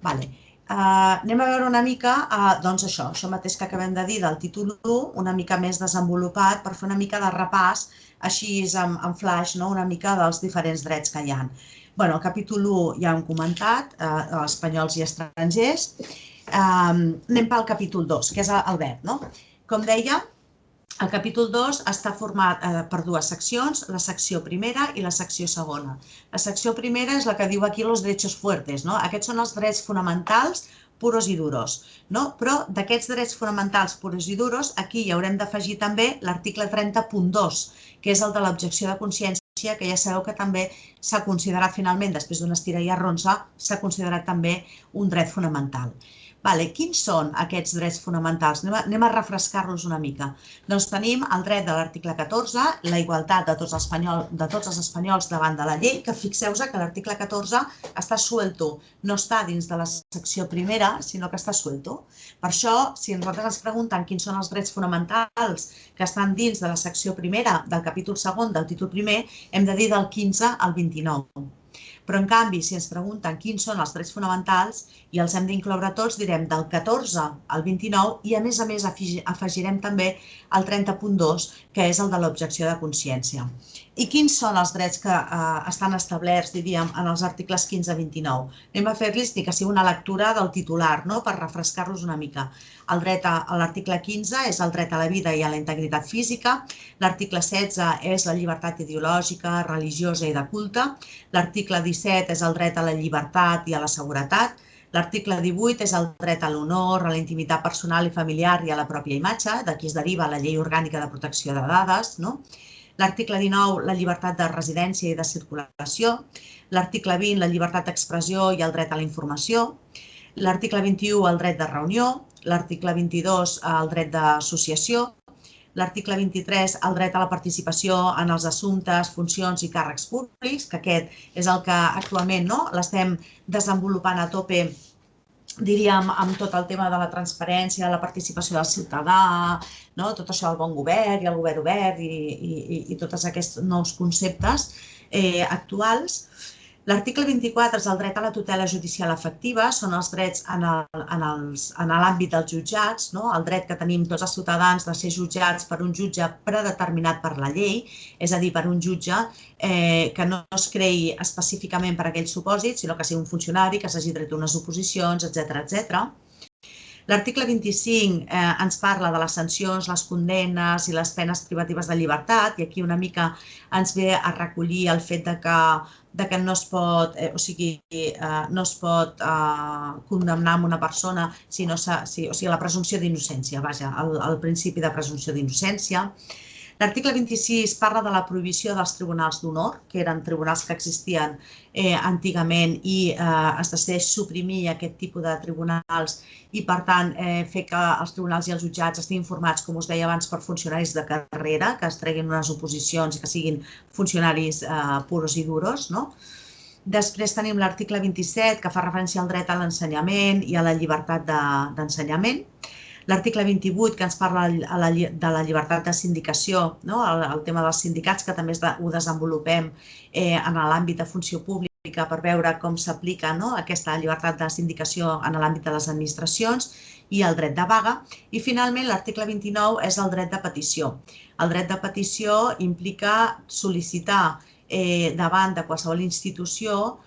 Anem a veure una mica, doncs això mateix que acabem de dir del títol 1, una mica més desenvolupat per fer una mica de repàs, així en flash, una mica dels diferents drets que hi ha. El capítol 1 ja hem comentat, espanyols i estrangers. Anem pel capítol 2, que és el verd. Com deia, el capítol 2 està format per dues seccions, la secció primera i la secció segona. La secció primera és la que diu aquí los derechos fuertes. Aquests són els drets fonamentals puros i duros. Però d'aquests drets fonamentals puros i duros, aquí hi haurem d'afegir també l'article 30.2, que és el de l'objecció de consciència, que ja sabeu que també s'ha considerat finalment, després d'una estira i arronsa, s'ha considerat també un dret fonamental. Quins són aquests drets fonamentals? Anem a refrescar-los una mica. Doncs tenim el dret de l'article 14, la igualtat de tots els espanyols davant de la llei, que fixeu-vos que l'article 14 està suelto, no està dins de la secció primera, sinó que està suelto. Per això, si nosaltres ens pregunten quins són els drets fonamentals que estan dins de la secció primera del capítol segon del títol primer, hem de dir del 15 al 29. Però, en canvi, si ens pregunten quins són els drets fonamentals i els hem d'incloure tots, direm del 14 al 29 i, a més, afegirem també el 30.2, que és el de l'objecció de consciència. I quins són els drets que estan establerts, diríem, en els articles 15 a 29? Anem a fer-los ni que sigui una lectura del titular, per refrescar-los una mica. El dret a l'article 15 és el dret a la vida i a la integritat física, l'article 16 és la llibertat ideològica, religiosa i de culte, l'article 17 és el dret a la llibertat i a la seguretat, l'article 18 és el dret a l'honor, a la intimitat personal i familiar i a la pròpia imatge, d'aquí es deriva la Llei Orgànica de Protecció de Dades, l'article 19, la llibertat de residència i de circulació, l'article 20, la llibertat d'expressió i el dret a la informació, l'article 21, el dret de reunió, l'article 22, el dret d'associació, l'article 23, el dret a la participació en els assumptes, funcions i càrrecs públics, que aquest és el que actualment l'estem desenvolupant a tope, diríem, amb tot el tema de la transparència, la participació del ciutadà, tot això del bon govern i el govern obert i tots aquests nous conceptes actuals. L'article 24 és el dret a la tutela judicial efectiva, són els drets en l'àmbit dels jutjats, el dret que tenim tots els ciutadans de ser jutjats per un jutge predeterminat per la llei, és a dir, per un jutge que no es creï específicament per a aquells supòsits, sinó que sigui un funcionari, que s'hagi tret unes oposicions, etc. L'article 25 ens parla de les sancions, les condemnes i les penes privatives de llibertat, i aquí una mica ens ve a recollir el fet que no es pot condemnar una persona, o sigui, la presumpció d'innocència, vaja, el principi de presumpció d'innocència. L'article 26 parla de la prohibició dels tribunals d'honor, que eren tribunals que existien antigament i es decideix suprimir aquest tipus de tribunals i, per tant, fer que els tribunals i els jutjats estiguin formats, com us deia abans, per funcionaris de carrera, que es treguin unes oposicions i que siguin funcionaris puros i duros. Després tenim l'article 27, que fa referència al dret a l'ensenyament i a la llibertat d'ensenyament. L'article 28, que ens parla de la llibertat de sindicació, el tema dels sindicats, que també ho desenvolupem en l'àmbit de funció pública pública per veure com s'aplica aquesta llibertat de sindicació en l'àmbit de les administracions i el dret de vaga. I finalment l'article 29 és el dret de petició. El dret de petició implica sol·licitar davant de qualsevol institució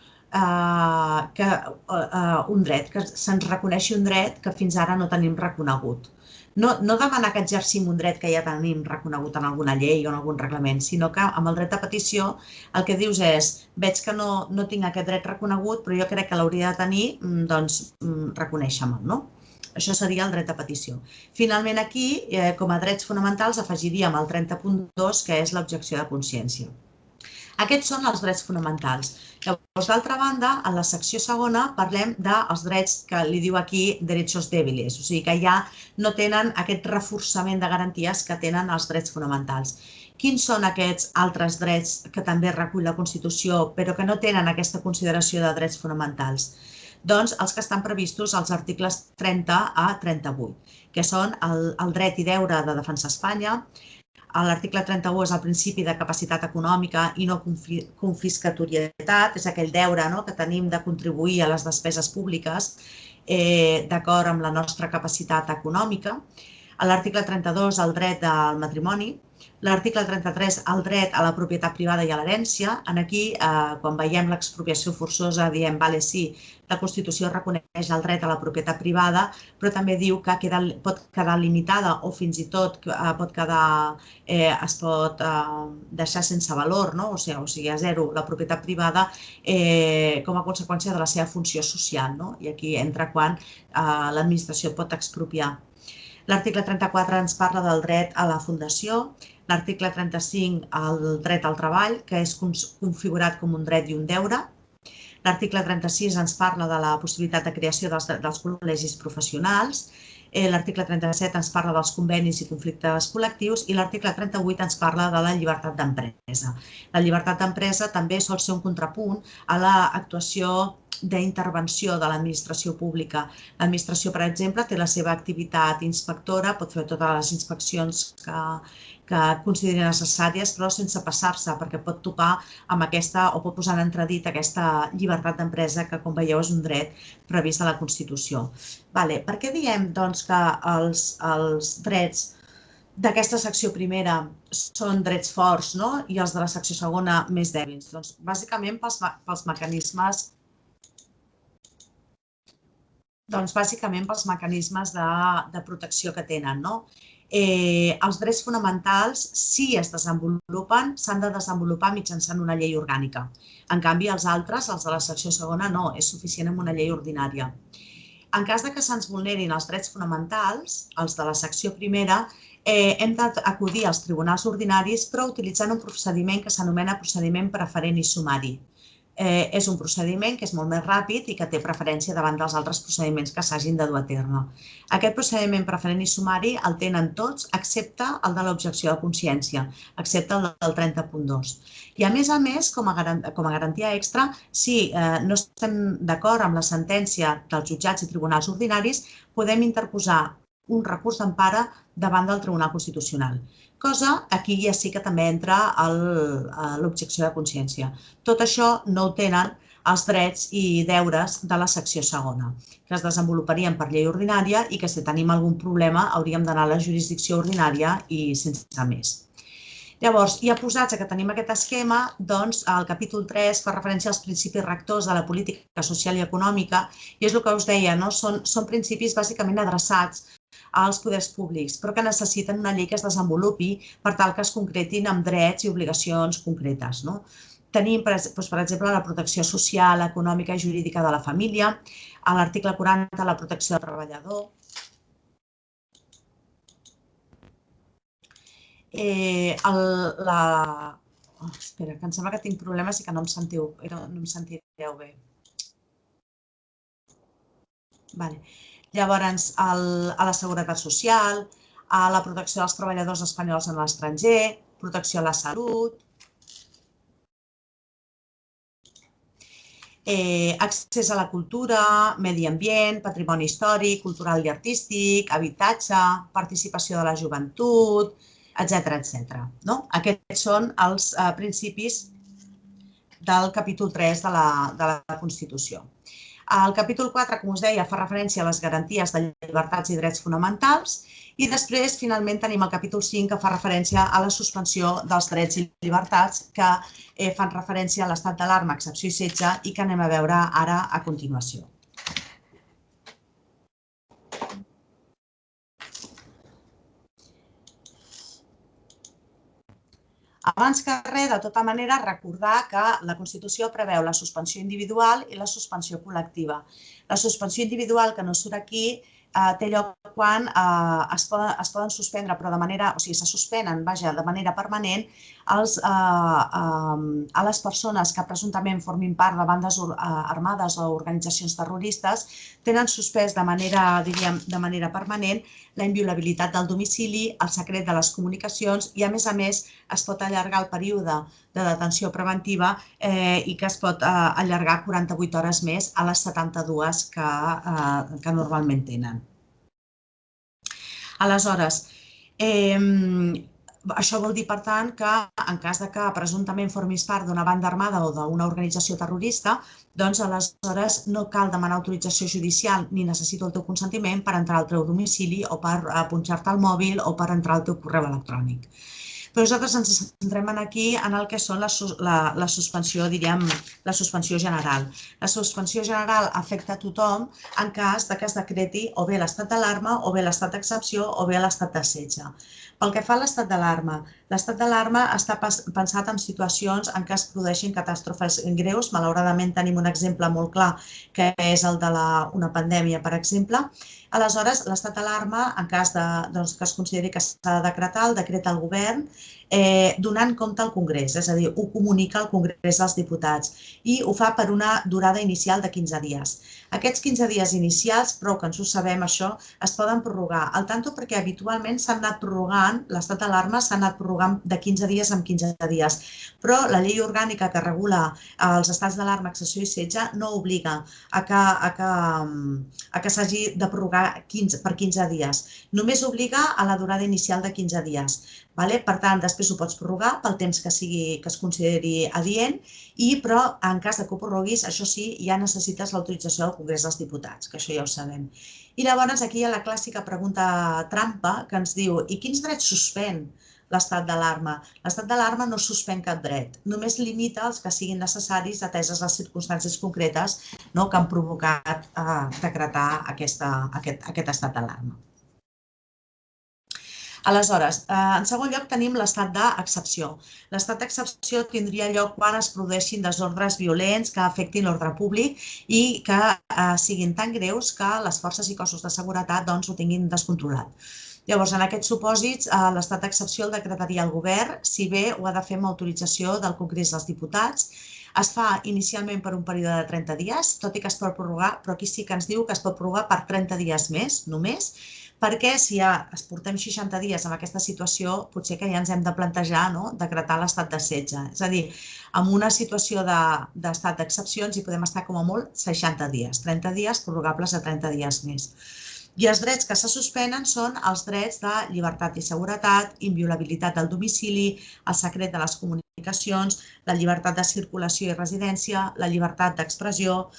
un dret, que se'ns reconeixi un dret que fins ara no tenim reconegut. No demanar que exercim un dret que ja tenim reconegut en alguna llei o en algun reglament, sinó que amb el dret de petició el que dius és veig que no tinc aquest dret reconegut, però jo crec que l'hauria de tenir, doncs reconèixer-me'l, no? Això seria el dret de petició. Finalment aquí, com a drets fonamentals, afegiríem el 30.2, que és l'objecció de consciència. Aquests són els drets fonamentals. Llavors, d'altra banda, en la secció segona parlem dels drets que li diu aquí derechos débiles, o sigui que ja no tenen aquest reforçament de garanties que tenen els drets fonamentals. Quins són aquests altres drets que també recull la Constitució però que no tenen aquesta consideració de drets fonamentals? Doncs els que estan previstos als articles 30 a 38, que són el dret i deure de defensar Espanya. L'article 31 és el principi de capacitat econòmica i no confiscatorietat, és aquell deure que tenim de contribuir a les despeses públiques d'acord amb la nostra capacitat econòmica. L'article 32, el dret del matrimoni. L'article 33, el dret a la propietat privada i a l'herència. Aquí, quan veiem l'expropiació forçosa, diem, vale, sí, la Constitució reconeix el dret a la propietat privada, però també diu que pot quedar limitada o fins i tot es pot deixar sense valor, o sigui, a zero, la propietat privada com a conseqüència de la seva funció social. I aquí entra quan l'administració pot expropiar. L'article 34 ens parla del dret a la fundació. L'article 35, el dret al treball, que és configurat com un dret i un deure. L'article 36 ens parla de la possibilitat de creació dels col·legis professionals. L'article 37 ens parla dels convenis i conflictes col·lectius i l'article 38 ens parla de la llibertat d'empresa. La llibertat d'empresa també sol ser un contrapunt a l'actuació d'intervenció de l'administració pública. L'administració, per exemple, té la seva activitat inspectora, pot fer totes les inspeccions que consideri necessàries, però sense passar-se, perquè pot topar amb aquesta, o pot posar en entredit aquesta llibertat d'empresa, que, com veieu, és un dret previst a la Constitució. Per què diem que els drets d'aquesta secció primera són drets forts i els de la secció segona més dèbils? Doncs, bàsicament, pels mecanismes de protecció que tenen. Els drets fonamentals, si es desenvolupen, s'han de desenvolupar mitjançant una llei orgànica. En canvi, els altres, els de la secció segona, no, és suficient amb una llei ordinària. En cas que se'ns vulnerin els drets fonamentals, els de la secció primera, hem d'acudir als tribunals ordinaris, però utilitzant un procediment que s'anomena procediment preferent i sumari. És un procediment que és molt més ràpid i que té preferència davant dels altres procediments que s'hagin de dur a terme. Aquest procediment preferent i sumari el tenen tots, excepte el de l'objecció de consciència, excepte el del 30.2. I a més, com a garantia extra, si no estem d'acord amb la sentència dels jutjats i tribunals ordinaris, podem interposar un recurs d'empara davant del Tribunal Constitucional. Cosa, aquí ja sí que també entra l'objecció de consciència. Tot això no ho tenen els drets i deures de la secció segona, que es desenvoluparien per llei ordinària i que si tenim algun problema hauríem d'anar a la jurisdicció ordinària i sense més. Llavors, ja posats que tenim aquest esquema, doncs el capítol 3 fa referència als principis rectors de la política social i econòmica i és el que us deia, són principis bàsicament adreçats als poders públics, però que necessiten una llei que es desenvolupi per tal que es concretin amb drets i obligacions concretes. Tenim, per exemple, la protecció social, econòmica i jurídica de la família, a l'article 40 la protecció del treballador, espera, que em sembla que tinc problemes i que no em sentireu bé. Llavors, a la seguretat social, a la protecció dels treballadors espanyols en l'estranger, protecció a la salut, accés a la cultura, medi ambient, patrimoni històric, cultural i artístic, habitatge, participació de la joventut, etc. Aquests són els principis del capítol 3 de la Constitució. El capítol 4, com us deia, fa referència a les garanties de llibertats i drets fonamentals i després, finalment, tenim el capítol 5, que fa referència a la suspensió dels drets i llibertats que fan referència a l'estat d'alarma, excepció i setge i que anem a veure ara a continuació. Abans que res, de tota manera, recordar que la Constitució preveu la suspensió individual i la suspensió col·lectiva. La suspensió individual, que no surt aquí, té lloc quan es poden suspendre, però de manera, o sigui, se suspenen, vaja, de manera permanent a les persones que presumptament formin part de bandes armades o organitzacions terroristes, tenen suspès de manera, diríem, de manera permanent la inviolabilitat del domicili, el secret de les comunicacions i, a més, es pot allargar el període de detenció preventiva i que es pot allargar 48 hores més a les 72 que normalment tenen. Aleshores, això vol dir, per tant, que en cas que presumptament formis part d'una banda armada o d'una organització terrorista, doncs aleshores no cal demanar autorització judicial ni necessito el teu consentiment per entrar al teu domicili o per punxar-te al mòbil o per entrar al teu correu electrònic. Però nosaltres ens centrem aquí en el que són la suspensió, diríem, la suspensió general. La suspensió general afecta a tothom en cas que es decreti o bé l'estat d'alarma o bé l'estat d'excepció o bé l'estat de setge. Pel que fa a l'estat d'alarma està pensat en situacions en què es produeixin catàstrofes greus. Malauradament tenim un exemple molt clar que és el d'una pandèmia, per exemple. Aleshores, l'estat d'alarma, en cas que es consideri que s'ha de decretar, el decreta el govern donant compte al Congrés, és a dir, ho comunica al Congrés dels Diputats i ho fa per una durada inicial de 15 dies. Aquests 15 dies inicials, prou que ens ho sabem això, es poden prorrogar. Al tanto perquè habitualment s'han anat prorrogant, l'estat d'alarma s'ha anat prorrogant de 15 dies en 15 dies, però la llei orgànica que regula els estats d'alarma, excepció i setge no obliga a que s'hagi de prorrogar per 15 dies. Només obliga a la durada inicial de 15 dies. Per tant, després ho pots prorrogar pel temps que es consideri adient, però en cas que ho prorroguis, això sí, ja necessites l'autorització del Congrés dels Diputats, que això ja ho sabem. I llavors aquí hi ha la clàssica pregunta trampa que ens diu i quins drets suspèn l'estat d'alarma? L'estat d'alarma no suspèn cap dret, només limita els que siguin necessaris ateses les circumstàncies concretes que han provocat decretar aquest estat d'alarma. Aleshores, en segon lloc tenim l'estat d'excepció. L'estat d'excepció tindria lloc quan es produeixin desordres violents que afectin l'ordre públic i que siguin tan greus que les forces i cossos de seguretat ho tinguin descontrolat. Llavors, en aquests supòsits, l'estat d'excepció el decretaria el govern, si bé ho ha de fer amb autorització del Congrés dels Diputats. Es fa inicialment per un període de 30 dies, tot i que es pot prorrogar, però aquí sí que ens diu que es pot prorrogar per 30 dies més, només, perquè si ja es portem 60 dies en aquesta situació, potser que ja ens hem de plantejar decretar l'estat de setge. És a dir, en una situació d'estat d'excepció ens hi podem estar com a molt 60 dies, 30 dies prorrogables a 30 dies més. I els drets que se suspenen són els drets de llibertat i seguretat, inviolabilitat del domicili, el secret de les comunicacions, la llibertat de circulació i residència, la llibertat d'expressió,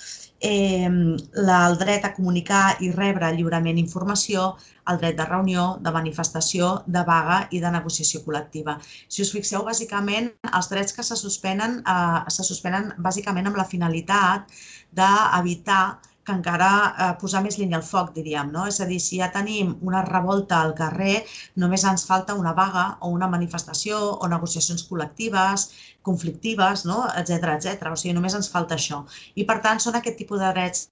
el dret a comunicar i rebre lliurement informació, el dret de reunió, de manifestació, de vaga i de negociació col·lectiva. Si us fixeu, bàsicament, els drets que se suspenen bàsicament amb la finalitat d'evitar que encara posar més llenya al foc, diríem. És a dir, si ja tenim una revolta al carrer, només ens falta una vaga o una manifestació o negociacions col·lectives, conflictives, etc. O sigui, només ens falta això. I, per tant, són aquest tipus de drets,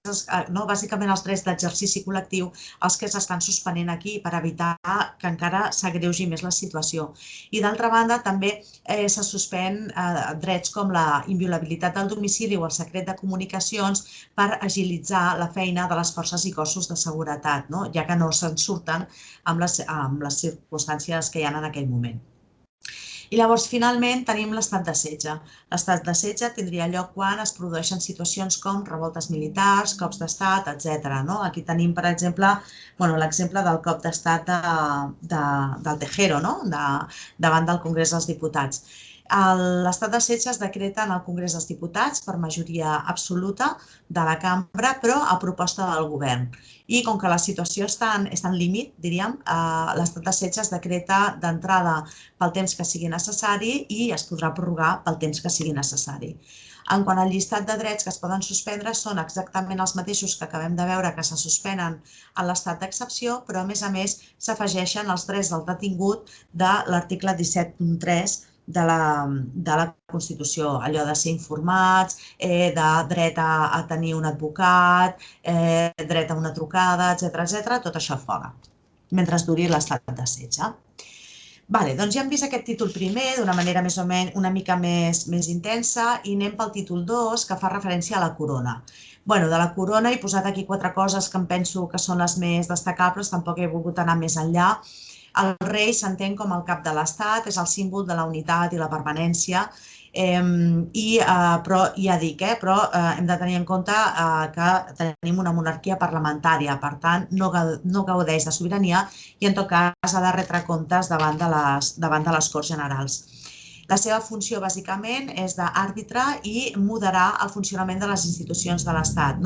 bàsicament els drets d'exercici col·lectiu, els que s'estan suspenent aquí per evitar que encara s'agreugi més la situació. I, d'altra banda, també se suspèn drets com la inviolabilitat del domicili o el secret de comunicacions per agilitzar la feina de les forces i cossos de seguretat, ja que no se'n surten amb les circumstàncies que hi ha en aquell moment. I llavors, finalment, tenim l'estat de setge. L'estat de setge tindria lloc quan es produeixen situacions com revoltes militars, cops d'estat, etc. Aquí tenim, per exemple, l'exemple del cop d'estat del Tejero, davant del Congrés dels Diputats. L'estat de setge es decreta en el Congrés dels Diputats per majoria absoluta de la cambra, però a proposta del govern. I com que la situació està en límit, diríem, l'estat de setge es decreta d'entrada pel temps que sigui necessari i es podrà prorrogar pel temps que sigui necessari. En quant al llistat de drets que es poden suspendre, són exactament els mateixos que acabem de veure que se suspenen en l'estat d'excepció, però a més s'afegeixen els drets del detingut de l'article 17.3 de la Constitució, allò de ser informats, de dret a tenir un advocat, dret a una trucada, etc., tot això fora, mentre duri l'estat de setge. Doncs ja hem vist aquest títol primer d'una manera més o menys una mica més intensa i anem pel títol 2, que fa referència a la corona. De la corona he posat aquí 4 coses que em penso que són les més destacables, tampoc he volgut anar més enllà. El rei s'entén com el cap de l'Estat, és el símbol de la unitat i la permanència, però ja dic, hem de tenir en compte que tenim una monarquia parlamentària, per tant, no gaudeix de sobirania i en tot cas ha de retre comptes davant de les Corts Generals. La seva funció, bàsicament, és d'àrbitre i moderar el funcionament de les institucions de l'Estat.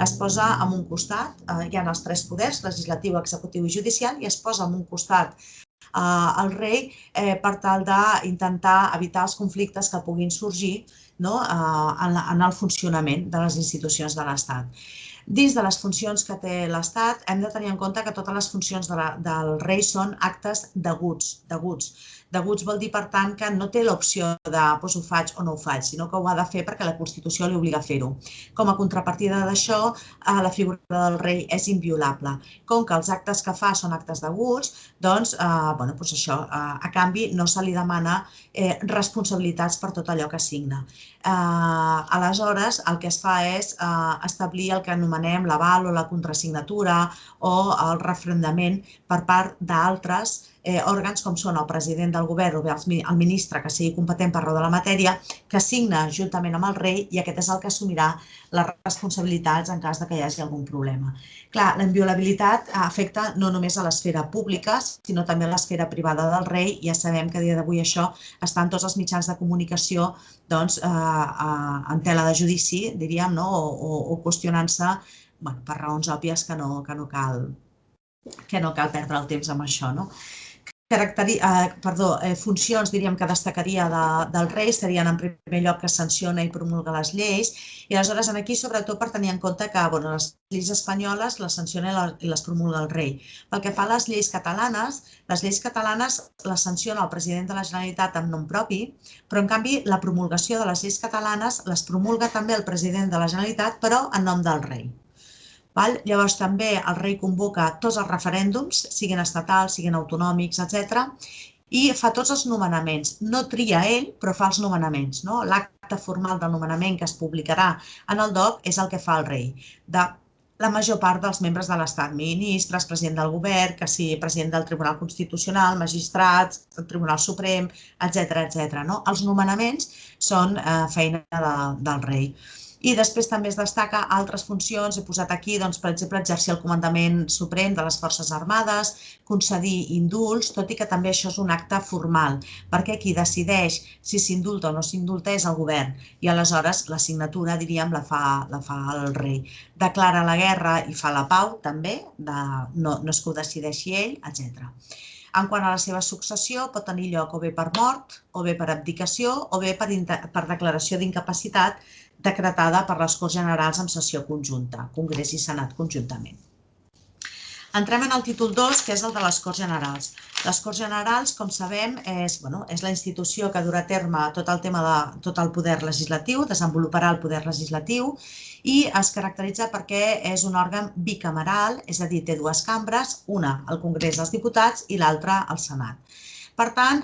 Es posa en un costat, hi ha els 3 poders, legislatiu, executiu i judicial, i es posa en un costat el rei per tal d'intentar evitar els conflictes que puguin sorgir en el funcionament de les institucions de l'Estat. Dins de les funcions que té l'Estat, hem de tenir en compte que totes les funcions del rei són actes deguts. Deguts vol dir, per tant, que no té l'opció de ho faig o no ho faig, sinó que ho ha de fer perquè la Constitució li obliga a fer-ho. Com a contrapartida d'això, la figura del rei és inviolable. Com que els actes que fa són actes deguts, doncs això, a canvi, no se li demana responsabilitats per tot allò que signa. Aleshores, el que es fa és establir el que anomenem l'aval o la contrasignatura o el referendament per part d'altres òrgans com són el president del govern o bé el ministre que sigui competent per raó de la matèria, que signa juntament amb el rei i aquest és el que assumirà les responsabilitats en cas que hi hagi algun problema. Clar, la inviolabilitat afecta no només a l'esfera pública, sinó també a l'esfera privada del rei. Ja sabem que a dia d'avui això està en tots els mitjans de comunicació en tela de judici, diríem, o qüestionant-se per raons òbvies que no cal perdre el temps amb això. Funcions, diríem, que destacaria del rei serien, en primer lloc, que sanciona i promulga les lleis. I aleshores, aquí, sobretot, per tenir en compte que les lleis espanyoles les sanciona i les promulga el rei. Pel que fa a les lleis catalanes les sanciona el president de la Generalitat en nom propi, però, en canvi, la promulgació de les lleis catalanes les promulga també el president de la Generalitat, però en nom del rei. Llavors també el rei convoca tots els referèndums, siguin estatals, siguin autonòmics, etc. I fa tots els nomenaments. No tria ell, però fa els nomenaments. L'acte formal del nomenament que es publicarà en el DOC és el que fa el rei. De la major part dels membres de l'Estat, ministres, president del govern, que sigui president del Tribunal Constitucional, magistrats, el Tribunal Suprem, etc. Els nomenaments són feina del rei. I després també es destaca altres funcions, he posat aquí, per exemple, exercir el comandament suprem de les Forces Armades, concedir indults, tot i que també això és un acte formal, perquè qui decideix si s'indulta o no s'indulta és el govern, i aleshores la signatura, diríem, la fa el rei. Declara la guerra i fa la pau, també, no és que ho decideixi ell, etc. En quant a la seva successió, pot tenir lloc o bé per mort, o bé per abdicació, o bé per declaració d'incapacitat decretada per les Corts Generals en sessió conjunta, Congrés i Senat conjuntament. Entrem en el títol 2, que és el de les Corts Generals. Les Corts Generals, com sabem, és la institució que durà a terme tot el poder legislatiu, desenvoluparà el poder legislatiu i es caracteritza perquè és un òrgan bicameral, és a dir, té 2 cambres, una el Congrés dels Diputats i l'altra el Senat. Per tant,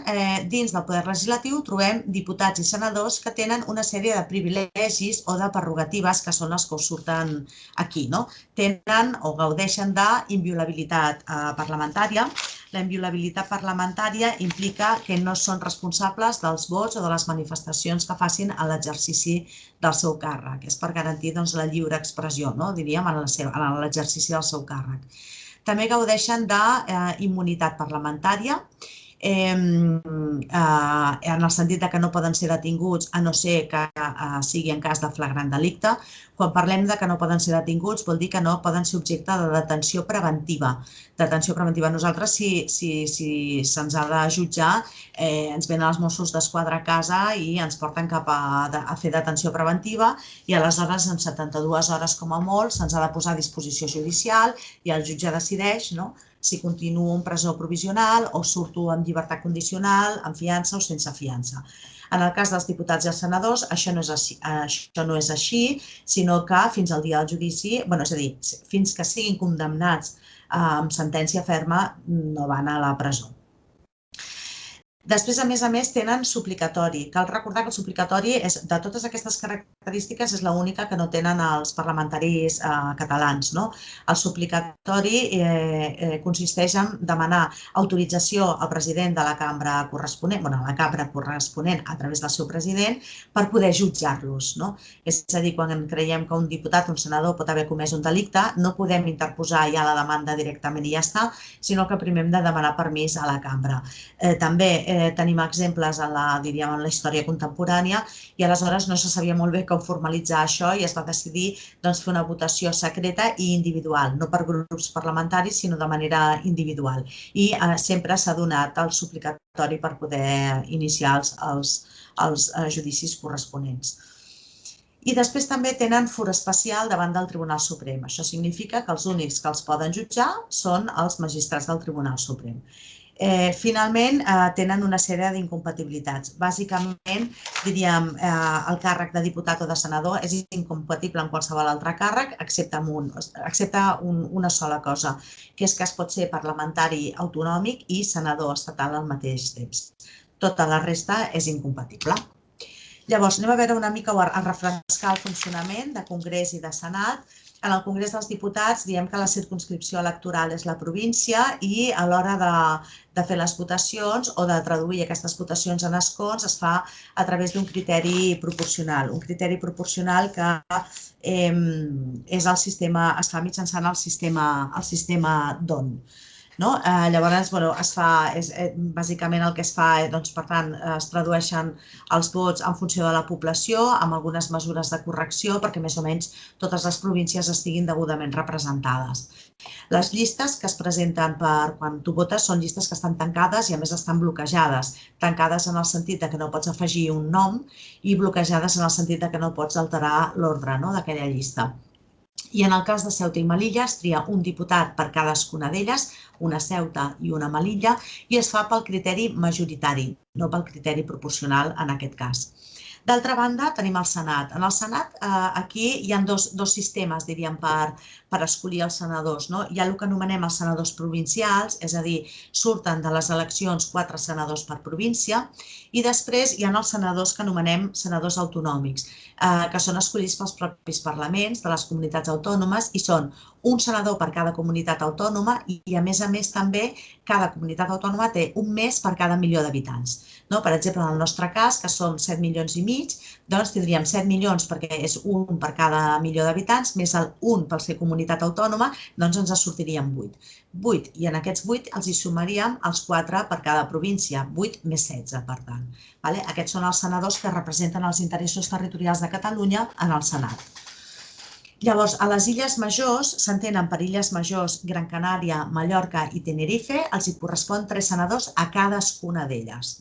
dins del poder legislatiu trobem diputats i senadors que tenen una sèrie de privilegis o de prerrogatives que són les que us surten aquí. Tenen o gaudeixen d'inviolabilitat parlamentària. La inviolabilitat parlamentària implica que no són responsables dels vots o de les manifestacions que facin a l'exercici del seu càrrec. És per garantir la lliure expressió, diríem, en l'exercici del seu càrrec. També gaudeixen d'immunitat parlamentària en el sentit que no poden ser detinguts a no ser que sigui en cas de flagrant delicte. Quan parlem de que no poden ser detinguts vol dir que no poden ser objecte de detenció preventiva. Detenció preventiva. Nosaltres, si se'ns ha de jutjar, ens venen els Mossos d'Esquadra a casa i ens porten cap a fer detenció preventiva i aleshores en 72 hores com a molt se'ns ha de posar a disposició judicial i el jutge decideix si continuo en presó provisional o surto en llibertat condicional, en fiança o sense fiança. En el cas dels diputats i els senadors, això no és així, sinó que fins al dia del judici, és a dir, fins que siguin condemnats amb sentència ferma, no van a la presó. Després, a més, tenen suplicatori. Cal recordar que el suplicatori, de totes aquestes característiques, és l'única que no tenen els parlamentaris catalans. El suplicatori consisteix en demanar autorització al president de la cambra corresponent, a la cambra corresponent a través del seu president, per poder jutjar-los. És a dir, quan creiem que un diputat o un senador pot haver comès un delicte, no podem interposar ja la demanda directament i ja està, sinó que primer hem de demanar permís a la cambra. També tenim exemples en la història contemporània i aleshores no se sabia molt bé com formalitzar això i es va decidir fer una votació secreta i individual, no per grups parlamentaris sinó de manera individual. I sempre s'ha donat el suplicatori per poder iniciar els judicis corresponents. I després també tenen fur especial davant del Tribunal Suprem. Això significa que els únics que els poden jutjar són els magistrats del Tribunal Suprem. Finalment, tenen una sèrie d'incompatibilitats. Bàsicament, diríem, el càrrec de diputat o de senador és incompatible amb qualsevol altre càrrec, excepte una sola cosa, que és que es pot ser parlamentari autonòmic i senador estatal al mateix temps. Tota la resta és incompatible. Llavors, anem a veure una mica o a refrescar el funcionament de Congrés i de Senat. En el Congrés dels Diputats diem que la circumscripció electoral és la província i a l'hora de fer les votacions o de traduir aquestes votacions en escons es fa a través d'un criteri proporcional. Un criteri proporcional que es fa mitjançant el sistema DON. Llavors, bàsicament el que es fa, per tant, es tradueixen els vots en funció de la població, amb algunes mesures de correcció, perquè més o menys totes les províncies estiguin degudament representades. Les llistes que es presenten per quan tu votes són llistes que estan tancades i a més estan bloquejades. Tancades en el sentit que no pots afegir un nom i bloquejades en el sentit que no pots alterar l'ordre d'aquella llista. I en el cas de Ceuta i Melilla es tria un diputat per cadascuna d'elles, una Ceuta i una Melilla, i es fa pel criteri majoritari, no pel criteri proporcional en aquest cas. D'altra banda, tenim el Senat. En el Senat, aquí hi ha dos sistemes, diríem, per escollir els senadors. Hi ha el que anomenem els senadors provincials, és a dir, surten de les eleccions 4 senadors per província, i després hi ha els senadors que anomenem senadors autonòmics, que són escollits pels propis parlaments de les comunitats autònomes i són un senador per cada comunitat autònoma i, a més també, cada comunitat autònoma té un més per cada milió d'habitants. Per exemple, en el nostre cas, que som 7 milions i mig, doncs tindríem 7 milions perquè és un per cada milió d'habitants, més el 1 per ser comunitat autònoma, doncs ens sortirien 8. 8, i en aquests 8 els hi sumaríem els 4 per cada província, 8 més 16, per tant. Aquests són els senadors que representen els interessos territorials de Catalunya en el Senat. Llavors, a les Illes Majors s'entenen per Illes Majors, Gran Canària, Mallorca i Tenerife, els hi correspon 3 senadors a cadascuna d'elles.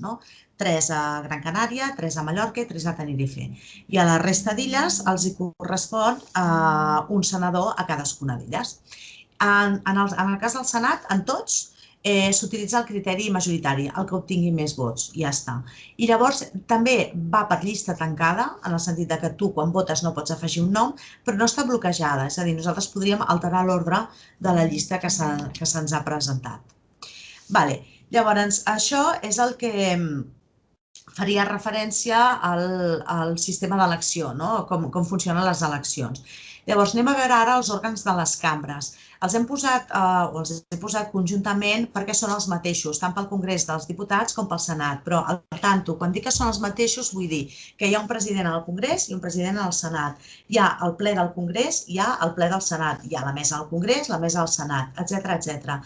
3 a Gran Canària, 3 a Mallorca i 3 a Tenerife. I a la resta d'illes els hi correspon un senador a cadascuna d'elles. En el cas del Senat, en tots, s'utilitza el criteri majoritari, el que obtingui més vots, i ja està. I llavors també va per llista tancada, en el sentit que tu quan votes no pots afegir un nom, però no està bloquejada, és a dir, nosaltres podríem alterar l'ordre de la llista que se'ns ha presentat. Llavors, això és el que faria referència al sistema d'elecció, com funcionen les eleccions. Llavors, anem a veure ara els òrgans de les cambres. Els he posat conjuntament perquè són els mateixos, tant pel Congrés dels Diputats com pel Senat. Però, al tanto, quan dic que són els mateixos, vull dir que hi ha un president al Congrés i un president al Senat. Hi ha el ple del Congrés, hi ha el ple del Senat. Hi ha la mesa del Congrés, la mesa del Senat, etc.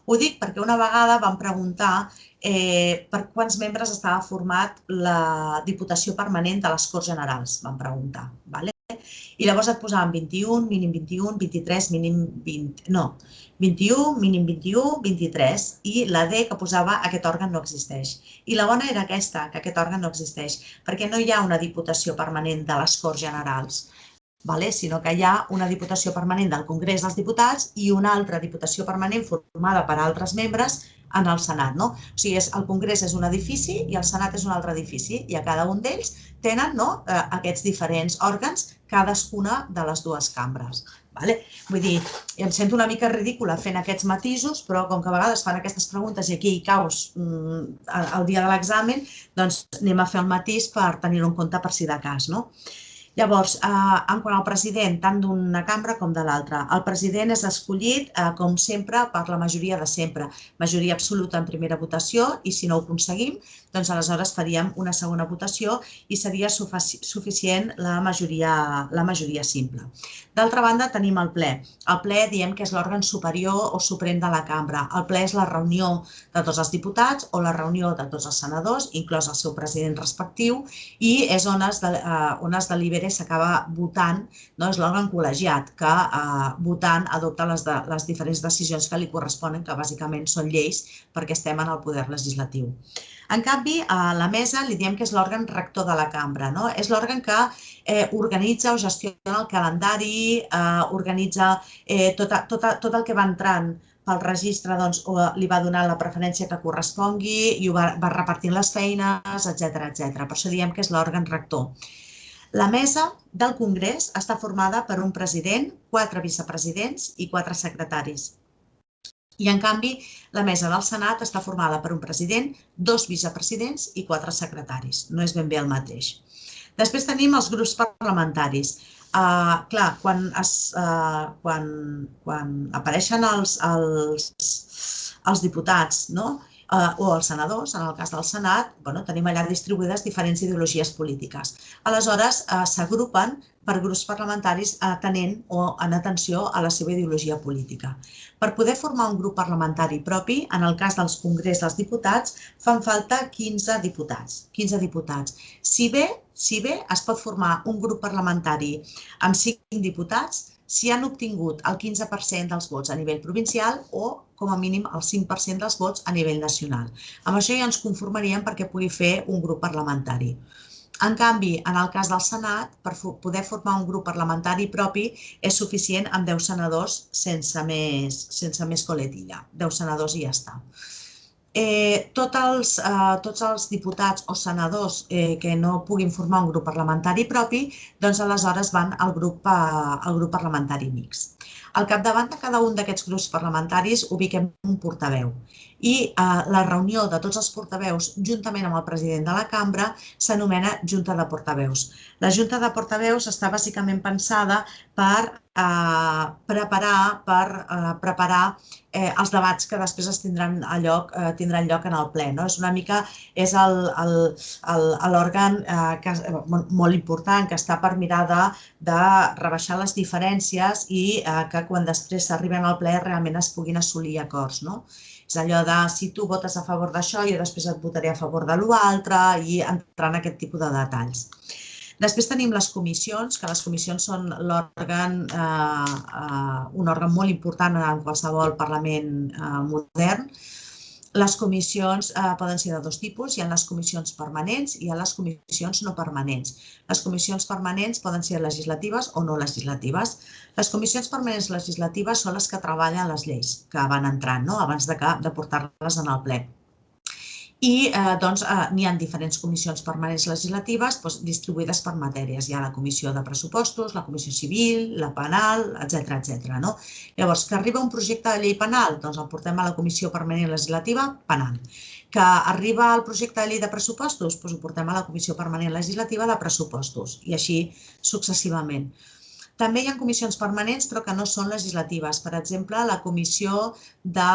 Ho dic perquè una vegada vam preguntar per quants membres estava format la Diputació Permanent de les Corts Generals, vam preguntar. I llavors et posaven 21, mínim 21, 23, mínim 20... No, 21, mínim 21, 23. I la D que posava aquest òrgan no existeix. I la bona era aquesta, que aquest òrgan no existeix, perquè no hi ha una Diputació Permanent de les Corts Generals, sinó que hi ha una Diputació Permanent del Congrés dels Diputats i una altra Diputació Permanent formada per altres membres en el Senat. O sigui, el Congrés és un edifici i el Senat és un altre edifici i a cada un d'ells tenen aquests diferents òrgans, cadascuna de les dues cambres. Vull dir, em sento una mica ridícula fent aquests matisos, però com que a vegades fan aquestes preguntes i aquí hi caus el dia de l'examen, doncs anem a fer el matís per tenir-ho en compte per si de cas. Llavors, en quant al president, tant d'una cambra com de l'altra, el president és escollit, com sempre, per la majoria de sempre. Majoria absoluta en primera votació i si no ho aconseguim, doncs aleshores faríem una segona votació i seria suficient la majoria simple. D'altra banda, tenim el ple. El ple diem que és l'òrgan superior o suprem de la cambra. El ple és la reunió de tots els diputats o la reunió de tots els senadors, inclòs el seu president respectiu, i és on es delibera i s'acaba votant, és l'òrgan col·legiat que votant adopta les diferents decisions que li corresponen, que bàsicament són lleis perquè estem en el poder legislatiu. En canvi, a la mesa li diem que és l'òrgan rector de la cambra. És l'òrgan que organitza o gestiona el calendari, organitza tot el que va entrant pel registre, li va donar la preferència que correspongui i ho va repartint les feines, etc. Per això diem que és l'òrgan rector. La mesa del Congrés està formada per un president, 4 vicepresidents i 4 secretaris. I, en canvi, la mesa del Senat està formada per un president, 2 vicepresidents i 4 secretaris. No és ben bé el mateix. Després tenim els grups parlamentaris. Clar, quan apareixen els diputats, o els senadors, en el cas del Senat, tenim allà distribuïdes diferents ideologies polítiques. Aleshores, s'agrupen per grups parlamentaris atenent o en atenció a la seva ideologia política. Per poder formar un grup parlamentari propi, en el cas dels congrés dels diputats, fan falta 15 diputats. Si bé es pot formar un grup parlamentari amb 5 diputats, si han obtingut el 15% dels vots a nivell provincial o, com a mínim, el 5% dels vots a nivell nacional. Amb això ja ens conformaríem perquè pugui fer un grup parlamentari. En canvi, en el cas del Senat, per poder formar un grup parlamentari propi, és suficient amb 10 senadors sense més coletilla. 10 senadors i ja està. Tots els diputats o senadors que no puguin formar un grup parlamentari propi, doncs aleshores van al grup parlamentari mixt. Al capdavant de cada un d'aquests grups parlamentaris ubiquem un portaveu i la reunió de tots els portaveus juntament amb el president de la cambra s'anomena Junta de Portaveus. La Junta de Portaveus està bàsicament pensada per preparar els debats que després tindran lloc en el ple. És una mica l'òrgan molt important que està per mirar de rebaixar les diferències i que quan després s'arriben al ple realment es puguin assolir acords. És allò de si tu votes a favor d'això jo després et votaré a favor de l'altre i entrar en aquest tipus de detalls. Després tenim les comissions, que les comissions són un òrgan molt important en qualsevol Parlament modern. Les comissions poden ser de dos tipus, hi ha les comissions permanents i hi ha les comissions no permanents. Les comissions permanents poden ser legislatives o no legislatives. Les comissions permanents legislatives són les que treballen les lleis que van entrant abans de portar-les en el ple. I n'hi ha diferents comissions permanents legislatives distribuïdes per matèries. Hi ha la comissió de pressupostos, la comissió civil, la penal, etc. Llavors, que arriba un projecte de llei penal, doncs el portem a la comissió permanent legislativa penal. Que arriba el projecte de llei de pressupostos, doncs ho portem a la comissió permanent legislativa de pressupostos i així successivament. També hi ha comissions permanents però que no són legislatives. Per exemple, la comissió de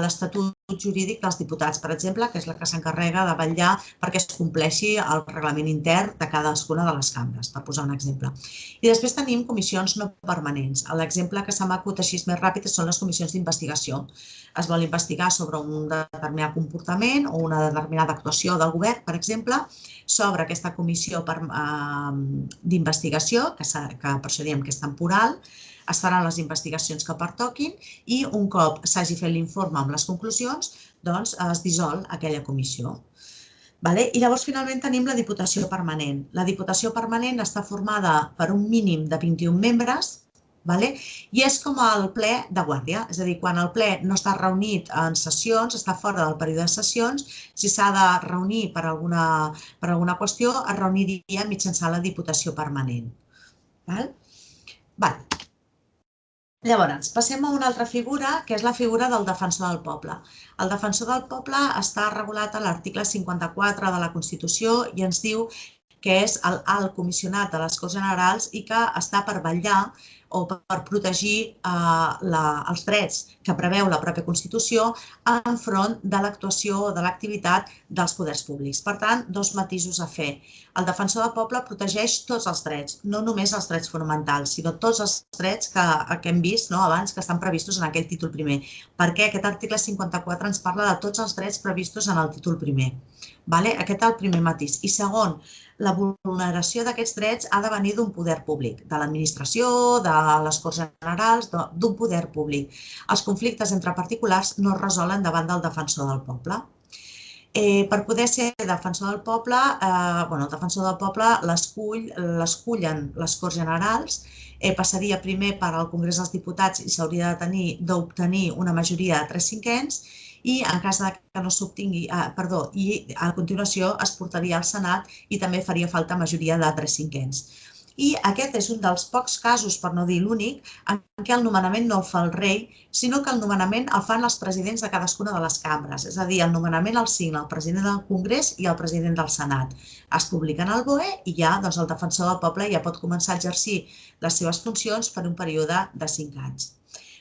l'Estatut jurídic dels diputats, per exemple, que és la que s'encarrega de vetllar perquè es compleixi el reglament intern de cadascuna de les cambres, per posar un exemple. I després tenim comissions no permanents. L'exemple que se m'acut així més ràpid són les comissions d'investigació. Es vol investigar sobre un determinat comportament o una determinada actuació del govern, per exemple, sobre aquesta comissió d'investigació, que per això diem que és temporal. Es faran les investigacions que pertoquin i un cop s'hagi fet l'informe amb les conclusions, doncs es dissol aquella comissió. I llavors finalment tenim la Diputació Permanent. La Diputació Permanent està formada per un mínim de 21 membres i és com el ple de guàrdia, és a dir, quan el ple no està reunit en sessions, està fora del període de sessions, si s'ha de reunir per alguna qüestió, es reuniria mitjançant la Diputació Permanent. Llavors, passem a una altra figura, que és la figura del defensor del poble. El defensor del poble està regulat a l'article 54 de la Constitució i ens diu que és l'alt comissionat de les Corts Generals i que està per vetllar o per protegir els drets que preveu la pròpia Constitució enfront de l'actuació o de l'activitat dels poders públics. Per tant, dos matisos a fer. El defensor del poble protegeix tots els drets, no només els drets fonamentals, sinó tots els drets que hem vist abans que estan previstos en aquell títol primer, perquè aquest article 54 ens parla de tots els drets previstos en el títol primer. Aquest és el primer matís. I segon, la vulneració d'aquests drets ha de venir d'un poder públic, de l'administració, de les Corts Generals, d'un poder públic. Els conflictes entre particulars no es resolen davant del defensor del poble. Per poder ser defensor del poble, el defensor del poble l'escullen les Corts Generals, passaria primer per al Congrés dels Diputats i s'hauria d'obtenir una majoria de 3/5 i en cas que no s'obtingui, i a continuació es portaria al Senat i també faria falta majoria de 3/5. I aquest és un dels pocs casos, per no dir l'únic, en què el nomenament no el fa el rei, sinó que el nomenament el fan els presidents de cadascuna de les cambres. És a dir, el nomenament el signa el president del Congrés i el president del Senat. Es publica en el BOE i ja el defensor del poble ja pot començar a exercir les seves funcions per un període de 5 anys.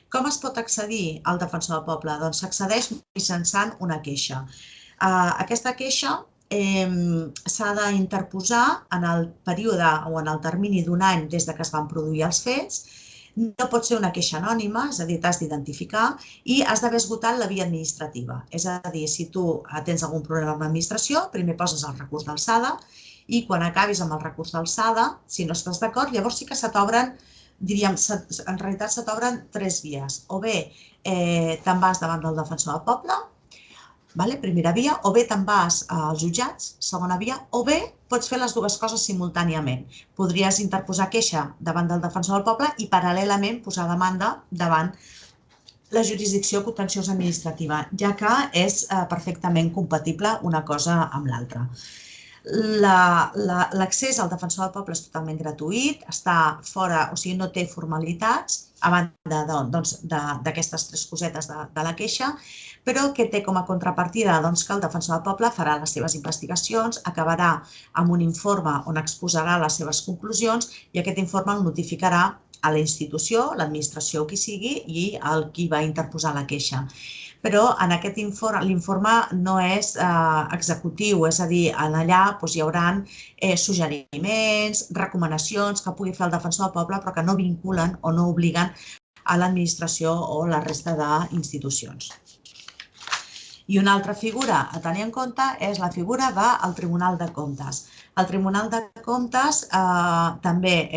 Com es pot accedir al defensor del poble? Doncs s'accedeix mitjançant una queixa. Aquesta queixa s'ha d'interposar en el període o en el termini d'un any des que es van produir els fets. No pot ser una queixa anònima, és a dir, t'has d'identificar i has d'haver esgotat la via administrativa. És a dir, si tu tens algun problema amb l'administració, primer poses el recurs d'alçada i quan acabis amb el recurs d'alçada, si no estàs d'acord, llavors sí que se t'obren, diríem, en realitat se t'obren 3 vies. O bé te'n vas davant del defensor del poble, primera via, o bé te'n vas als jutjats, segona via, o bé pots fer les dues coses simultàniament. Podries interposar queixa davant del defensor del poble i paral·lelament posar demanda davant la jurisdicció contenciosa administrativa, ja que és perfectament compatible una cosa amb l'altra. L'accés al defensor del poble és totalment gratuït, està fora, o sigui, no té formalitats, a banda d'aquestes 3 cosetes de la queixa, però que té com a contrapartida que el defensor del poble farà les seves investigacions, acabarà amb un informe on exposarà les seves conclusions i aquest informe el notificarà a la institució, l'administració o qui sigui i al qui va interposar la queixa. Però en aquest informe, l'informe no és executiu, és a dir, allà hi haurà suggeriments, recomanacions que pugui fer el defensor del poble però que no vinculen o no obliguen a l'administració o la resta d'institucions. I una altra figura a tenir en compte és la figura del Tribunal de Comptes. El Tribunal de Comptes també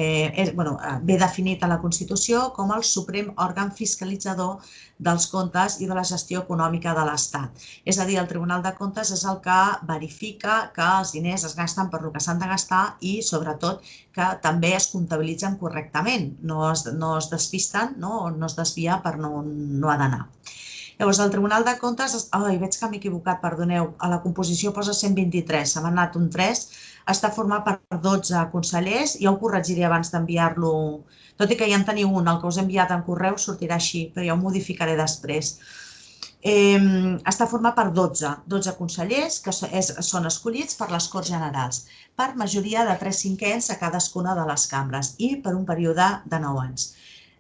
ve definit a la Constitució com el suprem òrgan fiscalitzador dels comptes i de la gestió econòmica de l'Estat. És a dir, el Tribunal de Comptes és el que verifica que els diners es gasten per el que s'han de gastar i, sobretot, que també es comptabilitzen correctament, no es despisten, no es desvia per no ha d'anar. Llavors, el Tribunal de Comptes, veig que m'he equivocat, perdoneu, a la composició posa 123, se m'ha anat un 3, està format per 12 consellers, ja ho corregiré abans d'enviar-lo, tot i que ja en teniu un, el que us he enviat en correu sortirà així, però ja ho modificaré després. Està format per 12 consellers que són escollits per les Corts Generals, per majoria de 3/5 a cadascuna de les cambres i per un període de 9 anys.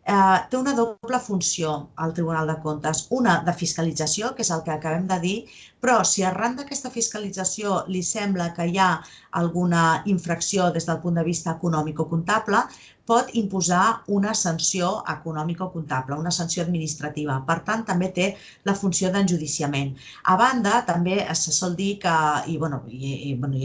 té una doble funció al Tribunal de Comptes, una de fiscalització, que és el que acabem de dir, però si arran d'aquesta fiscalització li sembla que hi ha alguna infracció des del punt de vista econòmic-comptable, pot imposar una sanció econòmica-comptable, una sanció administrativa. Per tant, també té la funció d'enjudiciament. A banda, també se sol dir que, i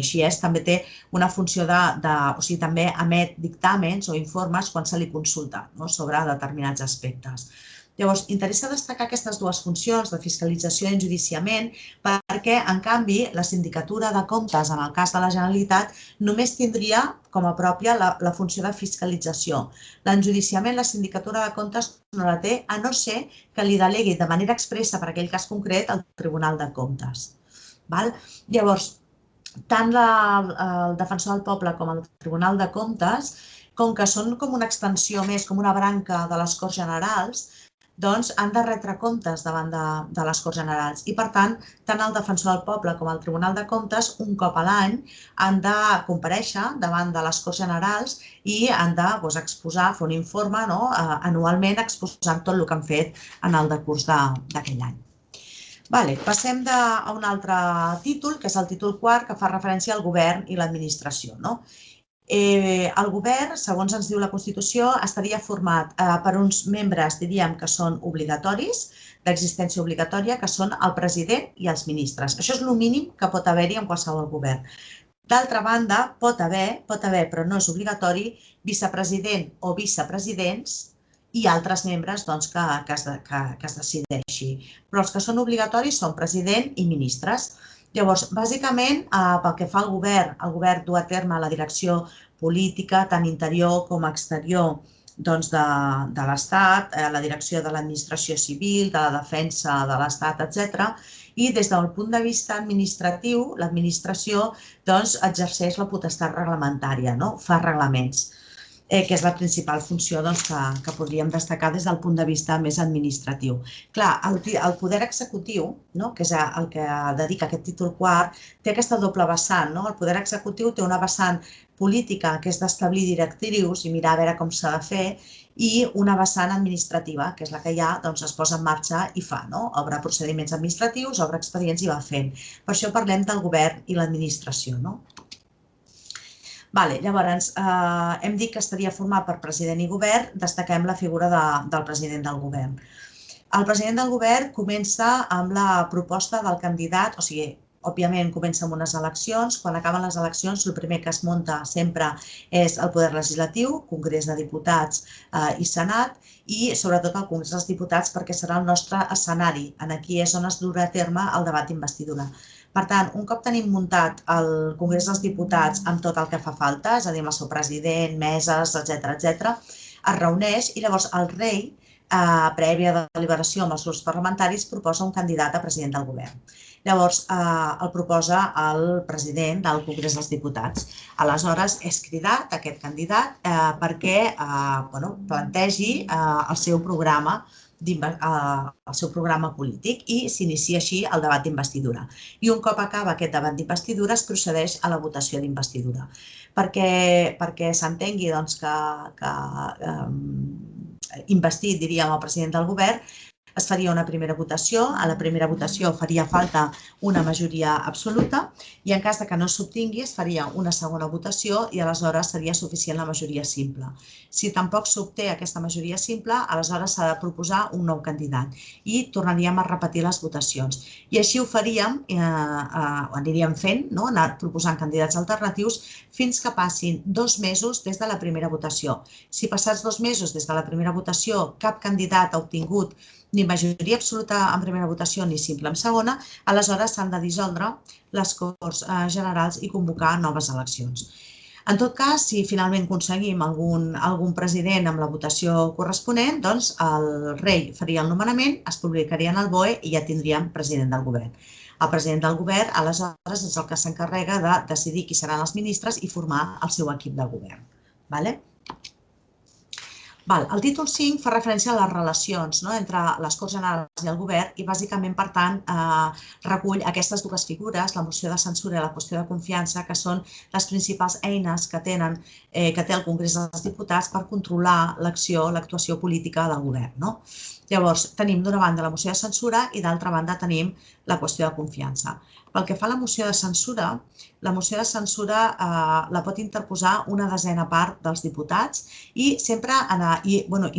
així és, també té una funció o sigui, també emet dictàmens o informes quan se li consulta sobre determinats aspectes. Llavors, interessa destacar aquestes dues funcions de fiscalització i enjudiciament perquè, en canvi, la Sindicatura de Comptes, en el cas de la Generalitat, només tindria com a pròpia la funció de fiscalització. L'enjudiciament, la Sindicatura de Comptes no la té, a no ser que li delegui de manera expressa per aquell cas concret al Tribunal de Comptes. Llavors, tant el Defensor del Poble com el Tribunal de Comptes, com que són com una extensió més, com una branca de les Corts Generals, doncs han de retre comptes davant de les Corts Generals i, per tant, tant el Defensor del Poble com el Tribunal de Comptes, un cop a l'any, han de comparèixer davant de les Corts Generals i han d'exposar, fer un informe anualment exposant tot el que han fet en el decurs d'aquell any. Passem a un altre títol, que és el títol quart, que fa referència al govern i l'administració. El govern, segons ens diu la Constitució, estaria format per uns membres, diríem, que són obligatoris, d'existència obligatòria, que són el president i els ministres. Això és el mínim que pot haver-hi en qualsevol govern. D'altra banda, pot haver, però no és obligatori, vicepresident o vicepresidents i altres membres que es decideixi. Però els que són obligatoris són president i ministres. Llavors, bàsicament, pel que fa al govern du a terme la direcció política, tant interior com exterior de l'Estat, la direcció de l'administració civil, de la defensa de l'Estat, etc. I des del punt de vista administratiu, l'administració exerceix la potestat reglamentària, fa reglaments, que és la principal funció que podríem destacar des del punt de vista més administratiu. Clar, el poder executiu, que és el que dedica aquest títol quart, té aquesta doble vessant. El poder executiu té una vessant política, que és d'establir directrius i mirar a veure com s'ha de fer, i una vessant administrativa, que és la que ja es posa en marxa i fa. Obre procediments administratius, obre expedients i va fent. Per això parlem del govern i l'administració. Llavors, hem dit que estaria format per president i govern, destaquem la figura del president del govern. El president del govern comença amb la proposta del candidat, o sigui, òbviament comença amb unes eleccions, quan acaben les eleccions el primer que es munta sempre és el poder legislatiu, Congrés de Diputats i Senat, i sobretot el Congrés dels Diputats perquè serà el nostre escenari, aquí és on es durà a terme el debat d'investidura. Per tant, un cop tenim muntat el Congrés dels Diputats amb tot el que fa falta, és a dir, amb el seu president, meses, etc., es reuneix i llavors el rei, prèvia deliberació amb els grups parlamentaris, proposa un candidat a president del govern. Llavors, el proposa el president del Congrés dels Diputats. Aleshores, és cridat aquest candidat perquè plantegi el seu programa polític i s'inicia així el debat d'investidura. I un cop acaba aquest debat d'investidura es procedeix a la votació d'investidura. Perquè s'entengui que investit, diríem, el president del govern, es faria una primera votació. A la primera votació faria falta una majoria absoluta i en cas que no s'obtingui es faria una segona votació i aleshores seria suficient la majoria simple. Si tampoc s'obté aquesta majoria simple, aleshores s'ha de proposar un nou candidat i tornaríem a repetir les votacions. I així ho faríem, ho aniríem fent, anar proposant candidats alternatius fins que passin 2 mesos des de la primera votació. Si passats 2 mesos des de la primera votació cap candidat ha obtingut ni majoria absoluta en primera votació ni simple en segona, aleshores s'han de dissoldre les Corts Generals i convocar noves eleccions. En tot cas, si finalment aconseguim algun president amb la votació corresponent, doncs el rei faria el nomenament, es publicaria en el BOE i ja tindríem president del govern. El president del govern, aleshores, és el que s'encarrega de decidir qui seran els ministres i formar el seu equip de govern. El títol 5 fa referència a les relacions entre les Corts Generals i el Govern i, bàsicament, per tant, recull aquestes dues figures, la moció de censura i la qüestió de confiança, que són les principals eines que té el Congrés dels Diputats per controlar l'actuació política del Govern. Llavors, tenim d'una banda la moció de censura i d'altra banda tenim la qüestió de confiança. Pel que fa a la moció de censura la pot interposar una desena part dels diputats i sempre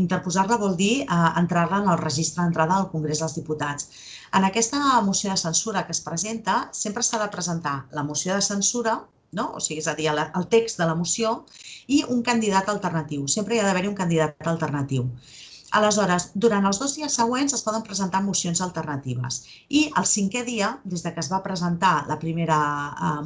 interposar-la vol dir entrar-la en el registre d'entrada del Congrés dels Diputats. En aquesta moció de censura que es presenta sempre s'ha de presentar la moció de censura, o sigui, és a dir, el text de la moció i un candidat alternatiu. Sempre hi ha d'haver-hi un candidat alternatiu. Aleshores, durant els 2 dies següents es poden presentar mocions alternatives i el 5è dia, des que es va presentar la primera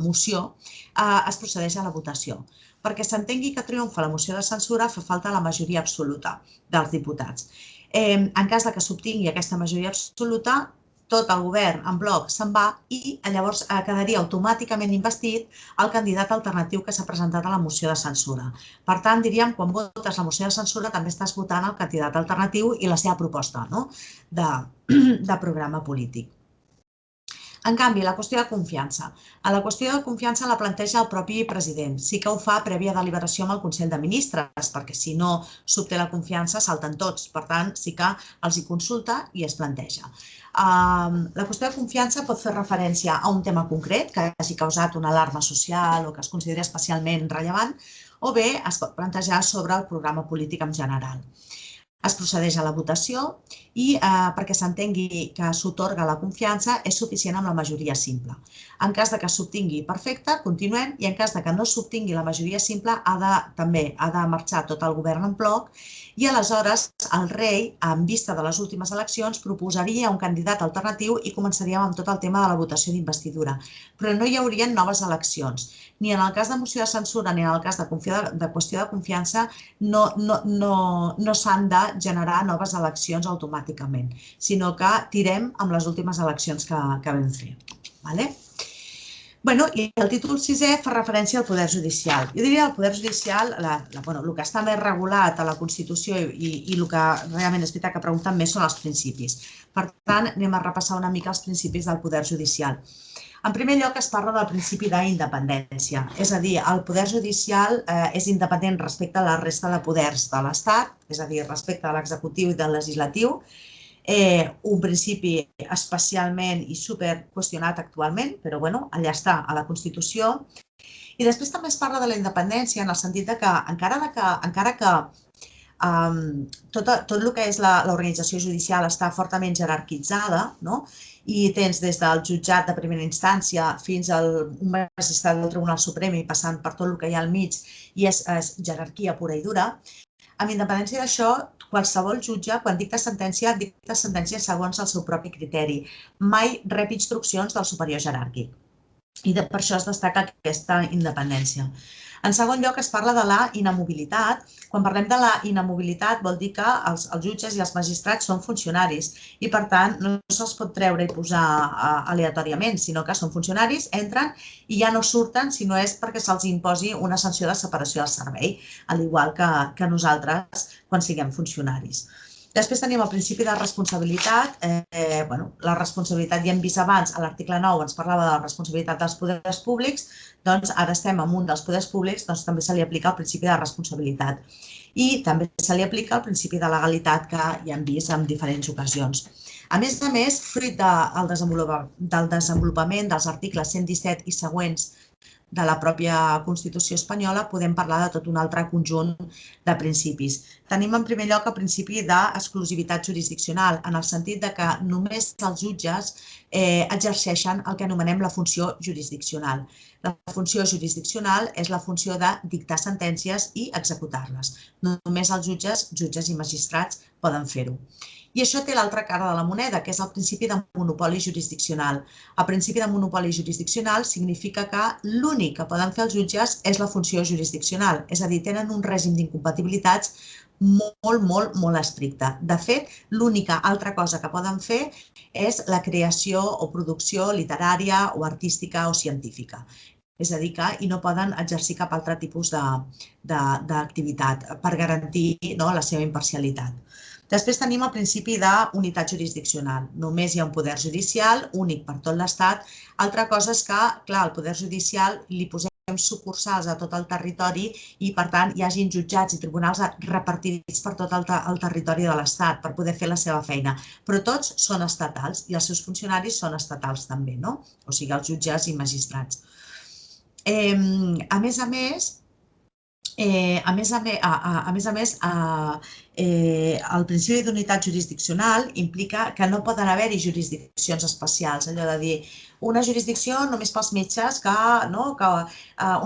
moció, es procedeix a la votació. Perquè s'entengui que triomfa la moció de censura fa falta la majoria absoluta dels diputats. En cas que s'obtingui aquesta majoria absoluta, tot el govern en bloc se'n va i llavors quedaria automàticament investit el candidat alternatiu que s'ha presentat a la moció de censura. Per tant, diríem, quan votes la moció de censura també estàs votant el candidat alternatiu i la seva proposta de programa polític. En canvi, la qüestió de confiança. La qüestió de confiança la planteja el propi president. Sí que ho fa prèvia deliberació amb el Consell de Ministres, perquè si no s'obté la confiança salten tots. Per tant, sí que els hi consulta i es planteja. La qüestió de confiança pot fer referència a un tema concret que hagi causat una alarma social o que es consideri especialment rellevant, o bé es pot plantejar sobre el programa polític en general. Es procedeix a la votació i perquè s'entengui que s'atorga la confiança és suficient amb la majoria simple. En cas que s'obtingui perfecte, continuem, i en cas que no s'obtingui la majoria simple, també ha de marxar tot el govern en bloc i aleshores el rei, en vista de les últimes eleccions, proposaria un candidat alternatiu i començaríem amb tot el tema de la votació d'investidura. Però no hi haurien noves eleccions. Ni en el cas de moció de censura ni en el cas de qüestió de confiança no s'han de generar noves eleccions automàticament, sinó que tirem amb les últimes eleccions que vam fer. I el títol 6è fa referència al Poder Judicial. Jo diria que el Poder Judicial, el que està més regulat a la Constitució i el que realment és veritat que pregunten més són els principis. Per tant, anem a repassar una mica els principis del Poder Judicial. En primer lloc, es parla del principi d'independència, és a dir, el Poder Judicial és independent respecte a la resta de poders de l'Estat, és a dir, respecte a l'executiu i del legislatiu, un principi especialment i superqüestionat actualment, però allà està, a la Constitució. I després també es parla de la independència en el sentit que encara que tot el que és l'organització judicial està fortament jerarquitzada, i tens des del jutjat de primera instància fins a un magistrat del Tribunal Suprem i passant per tot el que hi ha al mig i és jerarquia pura i dura, amb independència d'això, qualsevol jutge, quan dicta sentència segons el seu propi criteri. Mai rep instruccions del superior jeràrquic. I per això es destaca aquesta independència. En segon lloc, es parla de la inamobilitat. Quan parlem de la inamobilitat vol dir que els jutges i els magistrats són funcionaris i, per tant, no se'ls pot treure i posar aleatòriament, sinó que són funcionaris, entren i ja no surten si no és perquè se'ls imposi una sanció de separació del servei, al igual que nosaltres quan siguem funcionaris. Després tenim el principi de responsabilitat. La responsabilitat, ja hem vist abans, a l'article 9 ens parlava de la responsabilitat dels poders públics, doncs ara estem en un dels poders públics, doncs també se li aplica el principi de responsabilitat. I també se li aplica el principi de legalitat que ja hem vist en diferents ocasions. A més, fruit del desenvolupament dels articles 117 i següents de la pròpia Constitució espanyola, podem parlar de tot un altre conjunt de principis. Tenim en primer lloc el principi d'exclusivitat jurisdiccional, en el sentit que només els jutges exerceixen el que anomenem la funció jurisdiccional. La funció jurisdiccional és la funció de dictar sentències i executar-les. Només els jutges i magistrats poden fer-ho. I això té l'altra cara de la moneda, que és el principi de monopoli jurisdiccional. El principi de monopoli jurisdiccional significa que l'únic que poden fer els jutges és la funció jurisdiccional, és a dir, tenen un règim d'incompatibilitats molt estricte. De fet, l'única altra cosa que poden fer és la creació o producció literària o artística o científica. És a dir, i no poden exercir cap altre tipus d'activitat per garantir la seva imparcialitat. Després tenim el principi d'unitat jurisdiccional. Només hi ha un poder judicial, únic per tot l'Estat. Altra cosa és que, clar, al poder judicial li posem sucursals a tot el territori i, per tant, hi hagin jutjats i tribunals repartits per tot el territori de l'Estat per poder fer la seva feina. Però tots són estatals i els seus funcionaris són estatals també, no? O sigui, els jutges i magistrats. A més a més, el principi d'unitat jurisdiccional implica que no poden haver-hi jurisdiccions especials, allò de dir una jurisdicció només pels metges, que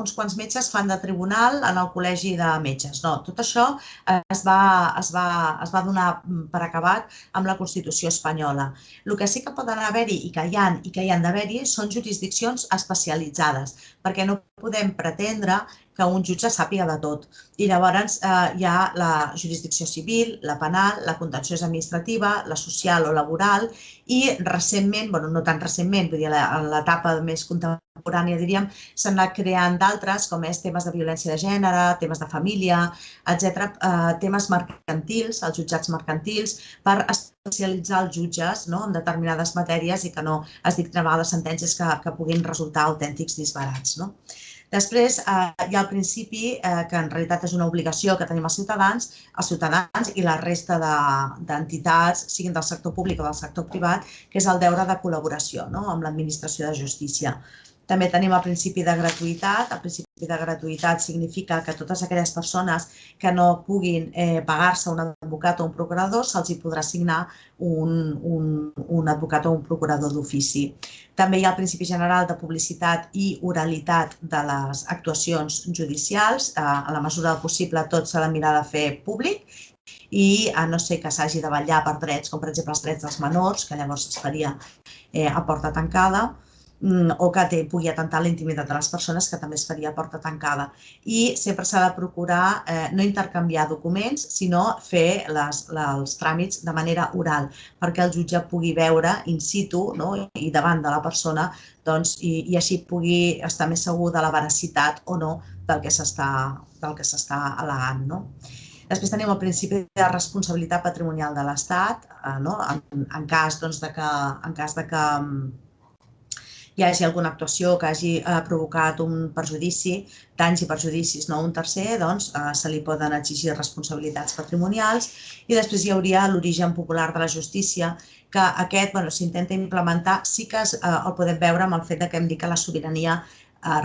uns quants metges fan de tribunal en el col·legi de metges. No, tot això es va donar per acabat amb la Constitució espanyola. El que sí que poden haver-hi i que hi han d'haver-hi són jurisdiccions especialitzades, perquè no podem pretendre que un jutge sàpiga de tot. I llavors hi ha la jurisdicció civil, la penal, la contenciosa administrativa, la social o laboral i recentment, no tan recentment, vull dir, en l'etapa més contemporània, diríem, s'han anat creant d'altres, com és temes de violència de gènere, temes de família, etc., temes mercantils, els jutjats mercantils, per especialitzar els jutges en determinades matèries i que no es dictin a vegades sentències que puguin resultar autèntics disbarats. Després hi ha el principi, que en realitat és una obligació que tenim els ciutadans i la resta d'entitats, siguin del sector públic o del sector privat, que és el deure de col·laboració amb l'administració de justícia. També tenim el principi de gratuïtat. El principi de gratuïtat significa que totes aquelles persones que no puguin pagar-se un advocat o un procurador se'ls podrà assignar un advocat o un procurador d'ofici. També hi ha el principi general de publicitat i oralitat de les actuacions judicials. A la mesura del possible tot s'ha de mirar de fer públic i a no ser que s'hagi de vetllar per drets, com per exemple els drets dels menors, que llavors es faria a porta tancada, o que pugui atentar la intimitat de les persones, que també es faria a porta tancada. I sempre s'ha de procurar no intercanviar documents, sinó fer els tràmits de manera oral, perquè el jutge pugui veure in situ i davant de la persona i així pugui estar més segur de la veracitat o no del que s'està al·legant. Després tenim el principi de responsabilitat patrimonial de l'Estat, en cas que hi hagi alguna actuació que hagi provocat un perjudici, danys i perjudicis a un tercer, doncs se li poden exigir responsabilitats patrimonials. I després hi hauria l'origen popular de la justícia, que aquest s'intenta implementar, sí que el podem veure amb el fet que hem dit que la sobirania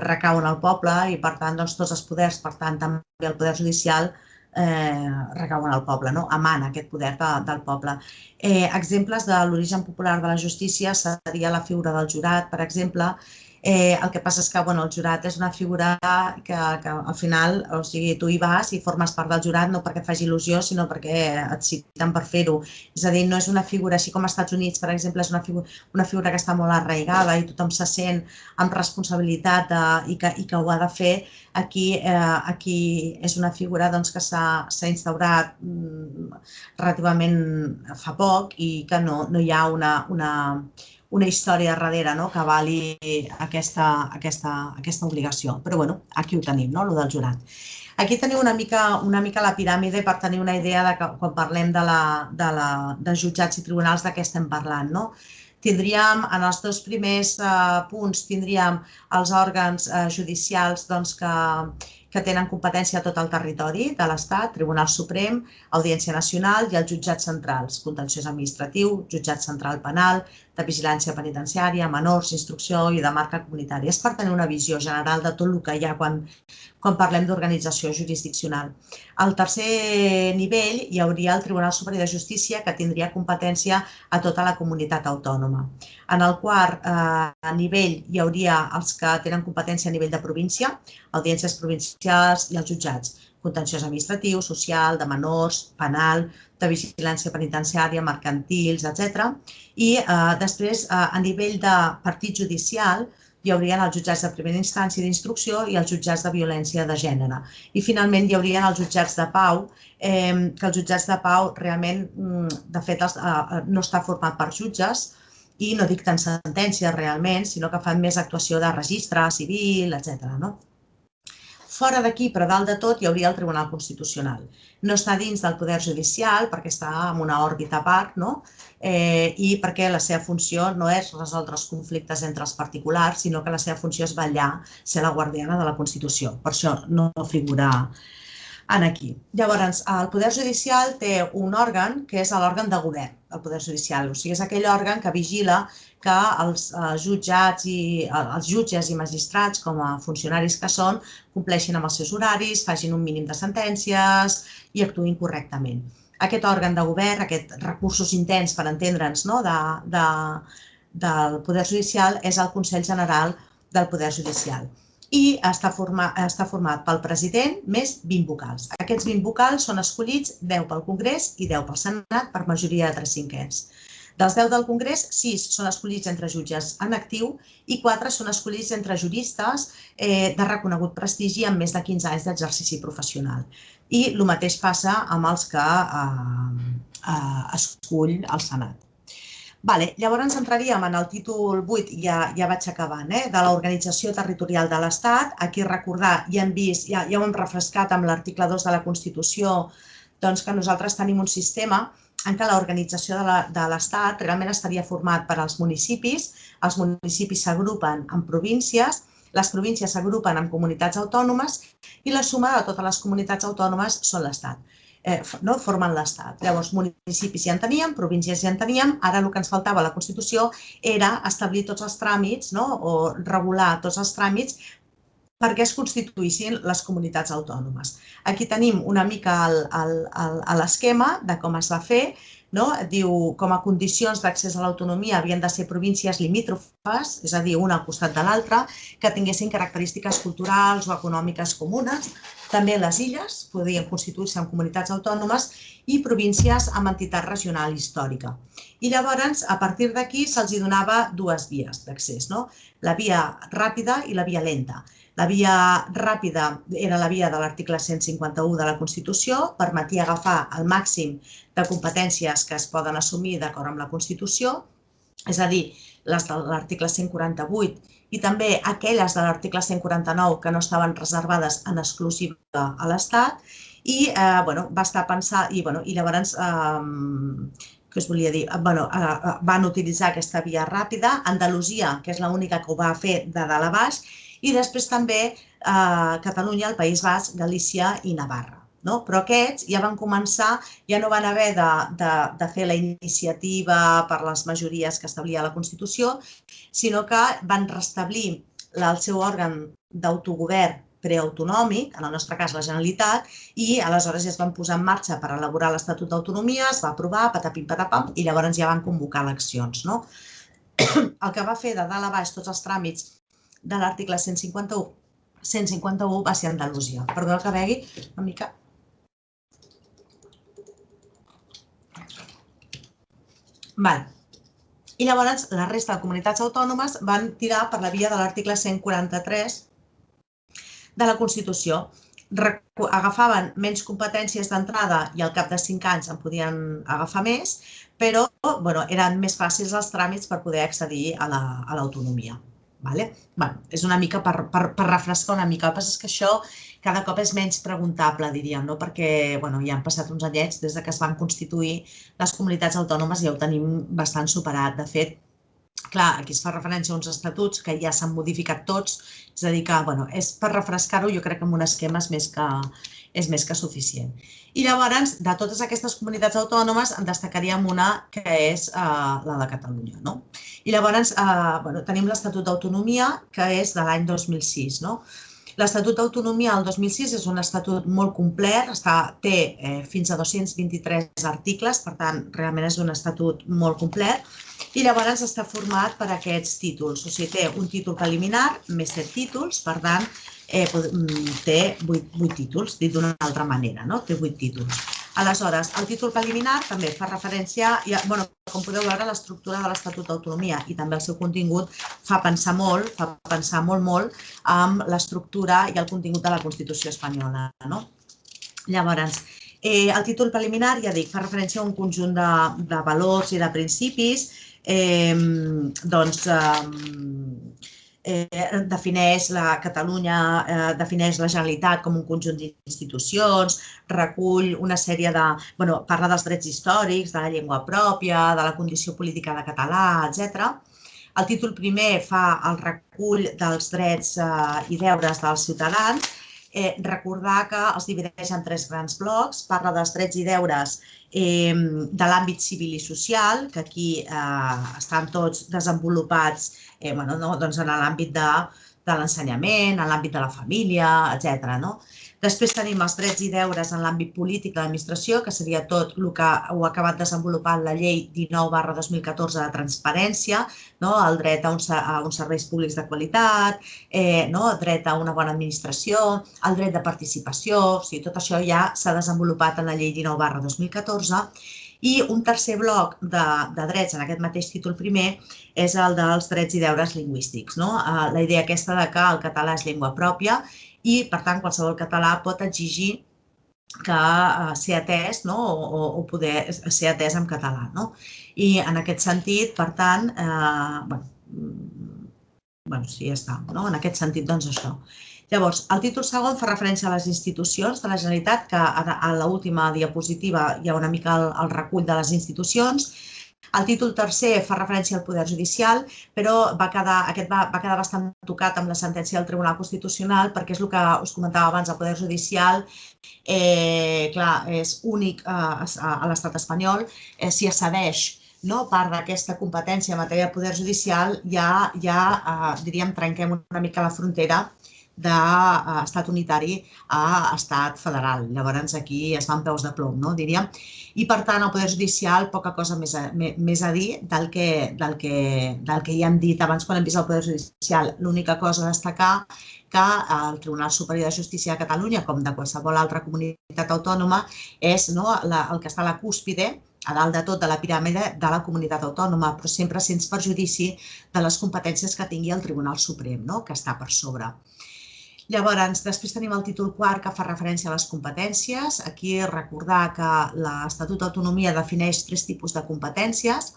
recau en el poble i, per tant, tots els poders, per tant, també el poder judicial, recauen al poble, emana aquest poder del poble. Exemples de l'origen popular de la justícia seria la figura del jurat, per exemple. El que passa és que el jurat és una figura que al final, o sigui, tu hi vas i formes part del jurat no perquè et faci il·lusió, sinó perquè et citen per fer-ho. És a dir, no és una figura, així com als Estats Units, per exemple, és una figura que està molt arraigada i tothom se sent amb responsabilitat i que ho ha de fer. Aquí és una figura que s'ha instaurat relativament fa poc i que no hi ha una història darrere que avali aquesta obligació. Però aquí ho tenim, el del jurat. Aquí teniu una mica la piràmide per tenir una idea de quan parlem de jutjats i tribunals de què estem parlant. Tindríem, en els dos primers punts, tindríem els òrgans judicials que tenen competència a tot el territori de l'Estat, Tribunal Suprem, Audiència Nacional i els jutjats centrals, contenciós administratiu, jutjat central penal, de vigilància penitenciària, menors, instrucció i de marca comunitària. És per tenir una visió general de tot el que hi ha quan parlem d'organització jurisdiccional. Al tercer nivell hi hauria el Tribunal Superior de Justícia, que tindria competència a tota la comunitat autònoma. En el quart nivell hi hauria els que tenen competència a nivell de província, audiències provincials i els jutjats, contenciós administratiu, social, de menors, penal, de vigilància penitenciària, mercantils, etc. I després, a nivell de partit judicial, hi haurien els jutjats de primera instància d'instrucció i els jutjats de violència de gènere. I finalment hi haurien els jutjats de pau, que els jutjats de pau realment, de fet, no està format per jutges i no dicten sentències realment, sinó que fan més actuació de registre civil, etc. Fora d'aquí, però dalt de tot, hi hauria el Tribunal Constitucional. No està dins del Poder Judicial perquè està en una òrbita a part, i perquè la seva funció no és resoldre els conflictes entre els particulars, sinó que la seva funció és vetllar, ser la guardiana de la Constitució. Per això no figura aquí. Llavors, el Poder Judicial té un òrgan que és l'òrgan de govern del Poder Judicial. O sigui, és aquell òrgan que vigila que els jutges i magistrats, com a funcionaris que són, compleixin amb els seus horaris, facin un mínim de sentències i actuïn correctament. Aquest òrgan de govern, aquests recursos interns, per entendre'ns, del Poder Judicial és el Consell General del Poder Judicial i està format pel president més 20 vocals. Aquests 20 vocals són escollits 10 pel Congrés i 10 pel Senat per majoria de 3/5. Dels 10 del Congrés, 6 són escollits entre jutges en actiu i 4 són escollits entre juristes de reconegut prestigi amb més de 15 anys d'exercici professional. I el mateix passa amb els que escull el Senat. Llavors entraríem en el títol 8, ja vaig acabant, de l'organització territorial de l'Estat. Aquí recordar, ja ho hem refrescat amb l'article 2 de la Constitució, doncs que nosaltres tenim un sistema en què l'organització de l'Estat realment estaria format per als municipis. Els municipis s'agrupen en províncies, les províncies s'agrupen en comunitats autònomes i la suma de totes les comunitats autònomes són l'Estat. Formen l'Estat. Llavors, municipis ja en teníem, províncies ja en teníem, ara el que ens faltava a la Constitució era establir tots els tràmits o regular tots els tràmits perquè es constituïssin les comunitats autònomes. Aquí tenim una mica l'esquema de com es va fer. Diu, com a condicions d'accés a l'autonomia havien de ser províncies limítrofes, és a dir, una al costat de l'altra, que tinguessin característiques culturals o econòmiques comunes. També les illes podien constituir-se en comunitats autònomes i províncies amb entitat regional històrica. I llavors, a partir d'aquí, se'ls donava dues vies d'accés, la via ràpida i la via lenta. La via ràpida era la via de l'article 151 de la Constitució, permetia agafar el màxim de competències que es poden assumir d'acord amb la Constitució, és a dir, les de l'article 148 i també aquelles de l'article 149 que no estaven reservades en exclusiva a l'Estat i va estar pensat, i llavors, què us volia dir? Van utilitzar aquesta via ràpida, Andalusia, que és l'única que ho va fer de dalt a baix, i després també Catalunya, el País Basc, Galícia i Navarra. Però aquests ja van començar, ja no van haver de fer la iniciativa per les majories que establia la Constitució, sinó que van restablir el seu òrgan d'autogovern preautonòmic, en el nostre cas la Generalitat, i aleshores ja es van posar en marxa per elaborar l'Estatut d'Autonomia, es va aprovar, patapim patapam, i llavors ja van convocar eleccions. El que va fer de dalt a baix tots els tràmits de l'article 151 va ser Andalusia. Perdó que begui una mica. I llavors la resta de comunitats autònomes van tirar per la via de l'article 143 de la Constitució. Agafaven menys competències d'entrada i al cap de 5 anys en podien agafar més, però eren més fàcils els tràmits per poder accedir a l'autonomia. És una mica per refrescar una mica. El que passa és que això cada cop és menys preguntable, diríem, perquè ja han passat uns anyets des que es van constituir les comunitats autònomes i ja ho tenim bastant superat. De fet, clar, aquí es fa referència a uns estatuts que ja s'han modificat tots, és a dir que és per refrescar-ho, jo crec que amb un esquema és més que suficient. I llavors, de totes aquestes comunitats autònomes, en destacaríem una que és la de Catalunya. I llavors tenim l'Estatut d'Autonomia, que és de l'any 2006. L'Estatut d'Autonomia del 2006 és un estatut molt complet, té fins a 223 articles, per tant, realment és un estatut molt complet, i llavors està format per aquests títols. O sigui, té un títol preliminar, més 7 títols, per tant, té 8 títols, dit d'una altra manera, té 8 títols. Aleshores, el títol preliminar també fa referència, com podeu veure, a l'estructura de l'Estatut d'Autonomia i també el seu contingut fa pensar molt amb l'estructura i el contingut de la Constitució espanyola. Llavors, El títol preliminar, ja dic, fa referència a un conjunt de valors i de principis, defineix la Catalunya, defineix la Generalitat com un conjunt d'institucions, recull una sèrie de... parla dels drets històrics, de la llengua pròpia, de la condició política de català, etc. El títol primer fa el recull dels drets i deures dels ciutadans. Recordar que els divideix en 3 grans blocs. Parla dels drets i deures de l'àmbit civil i social, que aquí estan tots desenvolupats en l'àmbit de l'ensenyament, en l'àmbit de la família, etc. Després tenim els drets i deures en l'àmbit polític de l'administració, que seria tot el que ho ha acabat desenvolupant la llei 19/2014 de transparència, el dret a uns serveis públics de qualitat, el dret a una bona administració, el dret de participació, tot això ja s'ha desenvolupat en la llei 19/2014. I un tercer bloc de drets en aquest mateix títol primer és el dels drets i deures lingüístics. La idea aquesta de que el català és llengua pròpia i, per tant, qualsevol català pot exigir que ser atès o poder ser atès en català. I en aquest sentit, per tant, sí, ja està. En aquest sentit, doncs això. Llavors, el títol segon fa referència a les institucions de la Generalitat, que a l'última diapositiva hi ha una mica el recull de les institucions. El títol tercer fa referència al Poder Judicial, però aquest va quedar bastant tocat amb la sentència del Tribunal Constitucional, perquè és el que us comentava abans, el Poder Judicial, clar, és únic a l'estat espanyol. Si es cedeix part d'aquesta competència en matèria de Poder Judicial, ja, diríem, trenquem una mica la frontera d'estat unitari a estat federal. Llavors aquí es van peus de plom, diríem. I per tant, el Poder Judicial, poca cosa més a dir del que ja hem dit abans quan hem vist el Poder Judicial. L'única cosa a destacar que el Tribunal Superior de Justícia de Catalunya, com de qualsevol altra comunitat autònoma, és el que està a la cúspide, a dalt de tot de la piràmide de la comunitat autònoma, però sempre sense perjudici de les competències que tingui el Tribunal Suprem, que està per sobre. Llavors, després tenim el títol quart que fa referència a les competències. Aquí recordar que l'Estatut d'Autonomia defineix 3 tipus de competències: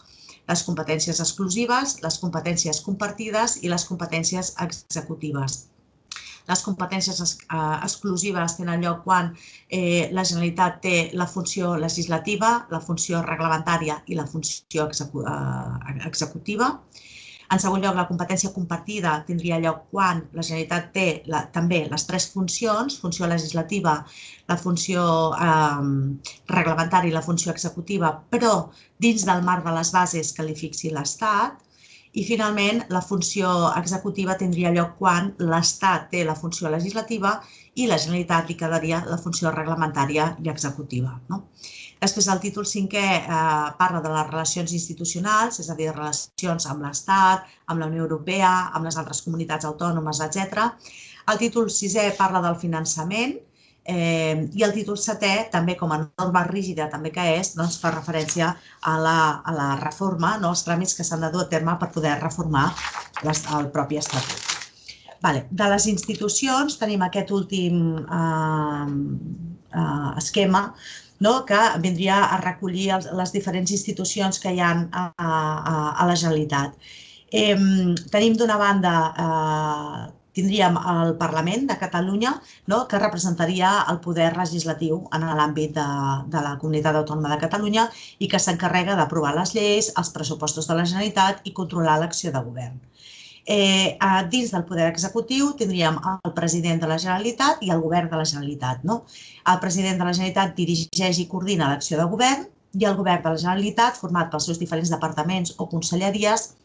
les competències exclusives, les competències compartides i les competències executives. Les competències exclusives tenen lloc quan la Generalitat té la funció legislativa, la funció reglamentària i la funció executiva. En segon lloc, la competència compartida tindria lloc quan la Generalitat té també les 3 funcions, funció legislativa, la funció reglamentària i la funció executiva, però dins del marc de les bases que li fixi l'Estat. I, finalment, la funció executiva tindria lloc quan l'Estat té la funció legislativa i la Generalitat li quedaria la funció reglamentària i executiva. Després, el títol cinquè parla de les relacions institucionals, és a dir, relacions amb l'Estat, amb la Unió Europea, amb les altres comunitats autònomes, etc. El títol sisè parla del finançament i el títol setè, també com a norma rígida també que és, fa referència a la reforma, als tràmits que s'han de dur a terme per poder reformar el propi Estatut. De les institucions tenim aquest últim esquema que vindria a recollir les diferents institucions que hi ha a la Generalitat. Tenim d'una banda, tindríem el Parlament de Catalunya, que representaria el poder legislatiu en l'àmbit de la Comunitat Autònoma de Catalunya i que s'encarrega d'aprovar les lleis, els pressupostos de la Generalitat i controlar l'acció de govern. Dins del poder executiu tindríem el president de la Generalitat i el govern de la Generalitat. El president de la Generalitat dirigeix i coordina l'acció de govern i el govern de la Generalitat, format pels seus diferents departaments o conselleries,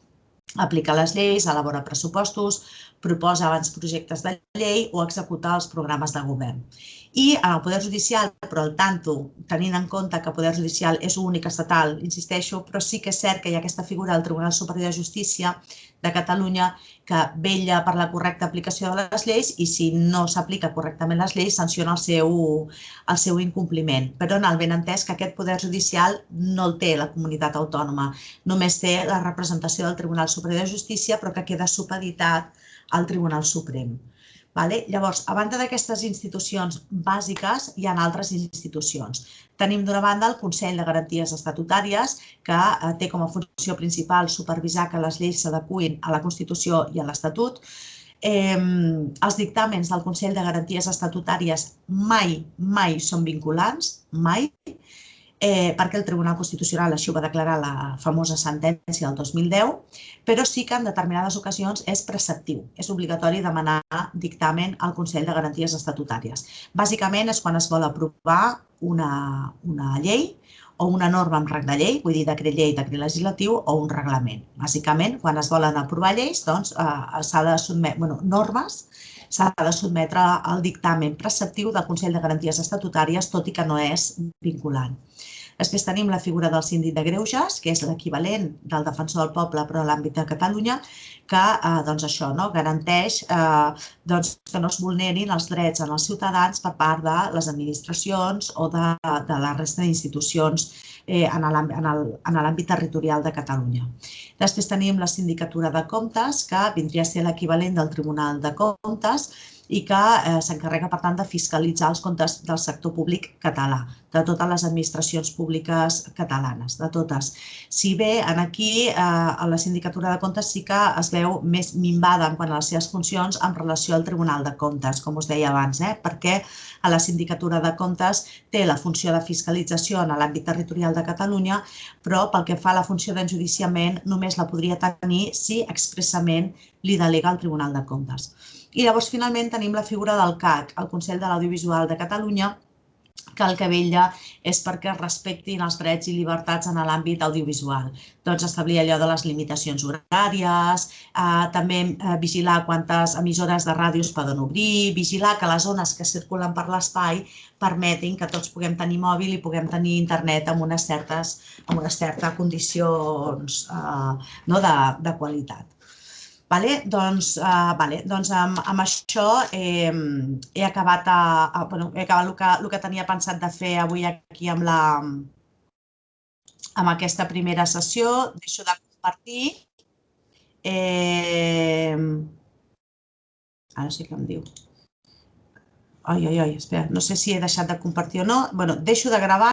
aplica les lleis, elabora pressupostos, proposa abans projectes de llei o executa els programes de govern. I en el Poder Judicial, però al tanto, tenint en compte que el Poder Judicial és únic estatal, insisteixo, però sí que és cert que hi ha aquesta figura del Tribunal Superior de Justícia de Catalunya que vetlla per la correcta aplicació de les lleis i si no s'aplica correctament les lleis sanciona el seu incompliment. Però en el benentès que aquest Poder Judicial no el té la comunitat autònoma, només té la representació del Tribunal Superior de Justícia però que queda supeditat al Tribunal Suprem. Llavors, a banda d'aquestes institucions bàsiques, hi ha altres institucions. Tenim d'una banda el Consell de Garanties Estatutàries, que té com a funció principal supervisar que les lleis s'adeqüin a la Constitució i a l'Estatut. Els dictàmens del Consell de Garanties Estatutàries mai són vinculants, mai, perquè el Tribunal Constitucional així ho va declarar la famosa sentència del 2010, però sí que en determinades ocasions és preceptiu, és obligatori demanar dictamen al Consell de Garanties Estatutàries. Bàsicament és quan es vol aprovar una llei o una norma amb rang de llei, vull dir decret llei, decret legislatiu o un reglament. Bàsicament, quan es volen aprovar lleis, doncs s'ha de sotmetre, normes, s'ha de sotmetre al dictamen preceptiu del Consell de Garanties Estatutàries, tot i que no és vinculant. Després tenim la figura del síndic de greuges, que és l'equivalent del defensor del poble, però a l'àmbit de Catalunya, que garanteix que no es vulnerin els drets als ciutadans per part de les administracions o de la resta d'institucions en l'àmbit territorial de Catalunya. Després tenim la Sindicatura de Comptes, que vindria a ser l'equivalent del Tribunal de Comptes, i que s'encarrega, per tant, de fiscalitzar els comptes del sector públic català, de totes les administracions públiques catalanes, de totes. Si bé aquí a la Sindicatura de Comptes sí que es veu més minvada quant a les seves funcions en relació al Tribunal de Comptes, com us deia abans, perquè a la Sindicatura de Comptes té la funció de fiscalització en l'àmbit territorial de Catalunya, però pel que fa a la funció d'enjudiciament només la podria tenir si expressament li delega el Tribunal de Comptes. I llavors, finalment, tenim la figura del CAC, el Consell de l'Audiovisual de Catalunya, que el que vetlla és perquè es respectin els drets i llibertats en l'àmbit audiovisual. Doncs establir allò de les limitacions horàries, també vigilar quantes emissores de ràdio es poden obrir, vigilar que les ones que circulen per l'espai permetin que tots puguem tenir mòbil i puguem tenir internet amb unes certes condicions de qualitat. Doncs amb això he acabat el que tenia pensat de fer avui aquí amb aquesta primera sessió. Deixo de compartir. Ara sí que em diu. Espera, no sé si he deixat de compartir o no. Deixo de gravar.